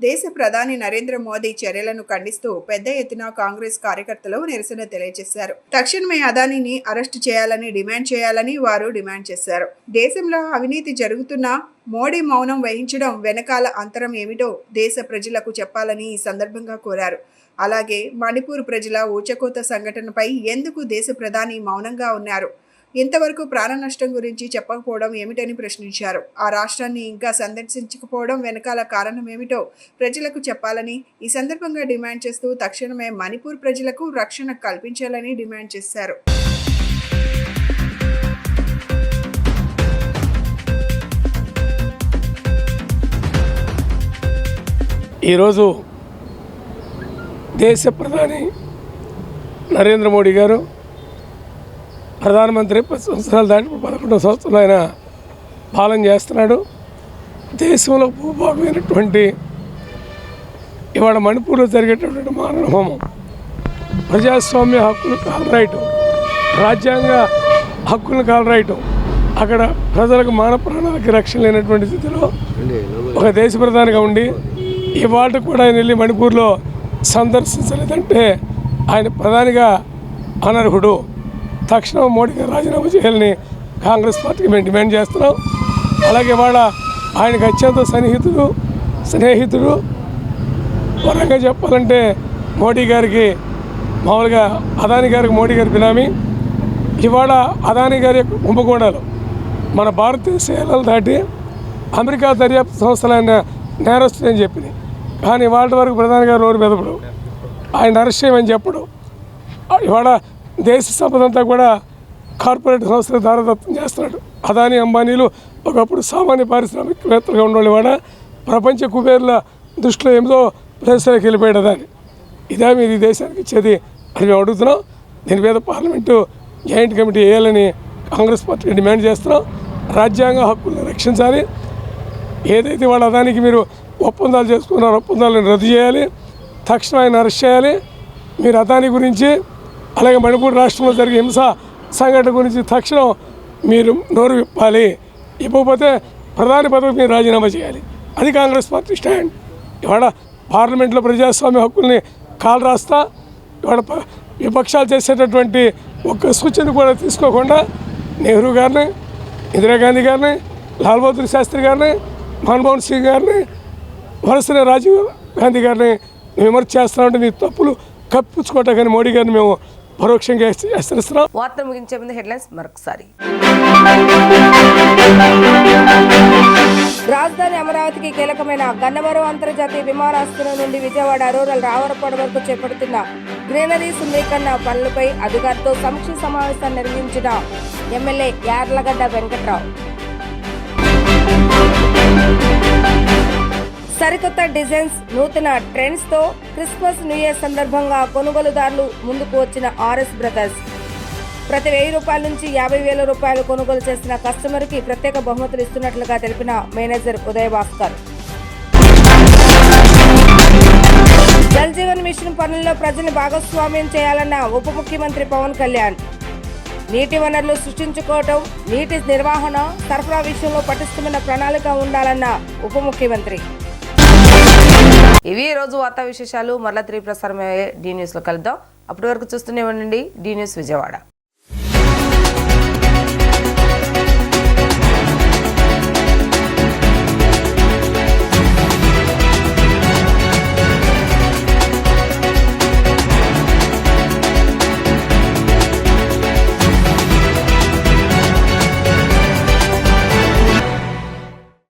Speaker 3: దేశ ప్రధాని నరేంద్ర మోదీ చర్యలను ఖండిస్తూ పెద్ద ఎత్తున కాంగ్రెస్ కార్యకర్తలు నిరసన తెలియజేశారు. తక్షణమే అదానీని అరెస్టు చేయాలని వారు డిమాండ్ చేశారు. దేశంలో అవినీతి జరుగుతున్నా మోడీ మౌనం వహించడం వెనకాల అంతరం ఏమిటో దేశ ప్రజలకు చెప్పాలని ఈ సందర్భంగా కోరారు. అలాగే మణిపూర్ ప్రజల ఊచకోత సంఘటనపై ఎందుకు దేశ ప్రధాని మౌనంగా ఉన్నారు, ఇంతవరకు ప్రాణ నష్టం గురించి చెప్పకపోవడం ఏమిటని ప్రశ్నించారు. ఆ రాష్ట్రాన్ని ఇంకా సందర్శించకపోవడం వెనకాల కారణం ఏమిటో ప్రజలకు చెప్పాలని ఈ సందర్భంగా డిమాండ్ చేస్తూ తక్షణమే మణిపూర్ ప్రజలకు రక్షణ కల్పించాలని డిమాండ్ చేశారు.
Speaker 14: ఈరోజు దేశ ప్రధాని నరేంద్ర మోడీ గారు ప్రధానమంత్రి 10 సంవత్సరాలు దాటి 11వ సంవత్సరంలో ఆయన పాలన చేస్తున్నాడు. దేశంలో భూభాగమైనటువంటి ఇవాళ మణిపూర్లో జరిగేటటువంటి మారణ హోమం, ప్రజాస్వామ్య హక్కులు కాలరాయటం, రాజ్యాంగ హక్కులను కాలరాయటం, అక్కడ ప్రజలకు మానవ ప్రాణాలకి రక్షణ లేనటువంటి స్థితిలో ఒక దేశ ప్రధానిగా ఉండి ఇవాళ కూడా ఆయన వెళ్ళి మణిపూర్లో సందర్శించలేదంటే ఆయన ప్రధానిగా అనర్హుడు. తక్షణం మోడీ గారు రాజీనామా చేయాలని కాంగ్రెస్ పార్టీకి మేము డిమాండ్ చేస్తున్నాం. అలాగే వాళ్ళ ఆయనకు అత్యంత స్నేహితుడు వరంగా చెప్పాలంటే మోడీ గారికి, మామూలుగా అదానీ గారికి మోడీ గారి బినామీ. ఇవాళ అదానీ గారి యొక్క కుంభకోణాలు మన భారతదేశాలను దాటి అమెరికా దర్యాప్తు సంస్థలు ఆయన నేరస్తుని చెప్పినాయి. కానీ వాళ్ళ వరకు ప్రధాని గారు నోరు మెదపడు, ఆయన అరెస్ట్ చేయమని చెప్పడు. ఇవాళ దేశ సంపద అంతా కూడా కార్పొరేట్ సంస్థలు దారదత్తం చేస్తున్నాడు. అదానీ అంబానీలు ఒకప్పుడు సామాన్య పారిశ్రామికవేత్తలుగా ఉండేవాళ్ళు ఇవాళ ప్రపంచ కుబేర్ల దృష్టిలో ఏమిదో ప్లేస్లోకి వెళ్ళిపోయాడు అదాని. ఇదే మీరు ఈ దేశానికి ఇచ్చేది అని మేము అడుగుతున్నాం. దీని మీద పార్లమెంటు జాయింట్ కమిటీ వేయాలని కాంగ్రెస్ పార్టీ డిమాండ్ చేస్తున్నాం. రాజ్యాంగ హక్కులను రక్షించాలి. ఏదైతే వాళ్ళ అదానికి మీరు ఒప్పందాలు చేసుకున్నారో ఒప్పందాలను రద్దు చేయాలి. తక్షణం ఆయన అరెస్ట్ చేయాలి. మీరు అదాని గురించి అలాగే మణిపూర్ రాష్ట్రంలో జరిగే హింస సంఘటన గురించి తక్షణం మీరు నోరు విప్పాలి. ఇవ్వకపోతే ప్రధాని పదవికి మీరు రాజీనామా చేయాలి. అది కాంగ్రెస్ పార్టీ స్టాండ్. ఇవాళ పార్లమెంట్లో ప్రజాస్వామ్య హక్కుల్ని కాలు రాస్తా ఇవాళ విపక్షాలు చేసేటటువంటి ఒక్క సూచన కూడా తీసుకోకుండా నెహ్రూ గారిని, ఇందిరాగాంధీ గారిని, లాల్ బహదూర్ శాస్త్రి గారిని, మన్మోహన్ సింగ్ గారిని, వరుసనే రాజీవ్ గాంధీ గారిని విమర్శ చేస్తున్నామంటే నీ తప్పులు కప్పించుకోవటం కానీ మోడీ గారిని మేము పరోక్షంగా హెచ్చరిస్తున్నాం.
Speaker 1: వార్తలు ముగించే ముందు హెడ్లైన్స్ మరొకసారి. రాజధాని అమరావతికి కీలకమైన గన్నవరం అంతర్జాతీయ విమానాశ్రయం నుండి విజయవాడ రూరల్ రావరపాడు వరకు చేపడుతున్న గ్రీనరీ సుందరీకరణ పనులపై అధికారులతో సమీక్ష సమావేశాన్ని నిర్వహించిన ఎమ్మెల్యే యార్లగడ్డ వెంకట్రావు. సరికొత్త డిజైన్స్, నూతన ట్రెండ్స్తో క్రిస్మస్ న్యూ ఇయర్ సందర్భంగా కొనుగోలుదారులు ముందుకు వచ్చిన ఆర్ఎస్ బ్రదర్స్. ప్రతి 1000 రూపాయల నుంచి 50,000 రూపాయలు కొనుగోలు చేసిన కస్టమర్కి ప్రత్యేక బహుమతులు ఇస్తున్నట్లుగా తెలిపిన మేనేజర్ ఉదయ్ భాస్కర్. జల్ జీవన్ మిషన్ పనుల్లో ప్రజల్ని భాగస్వామ్యం చేయాలన్న ఉప ముఖ్యమంత్రి పవన్ కళ్యాణ్. నీటి వనరులు సృష్టించుకోవటం, నీటి నిర్వహణ, సరఫరా విషయంలో పటిష్టమైన ప్రణాళిక ఉండాలన్న ఉప ముఖ్యమంత్రి. ఇవి రోజు వార్తా విశేషాలు. మరలా తిరిగి ప్రసారమయ్యే డి న్యూస్లో కలుద్దాం. అప్పటి వరకు చూస్తూనే ఉండండి డి న్యూస్ విజయవాడ.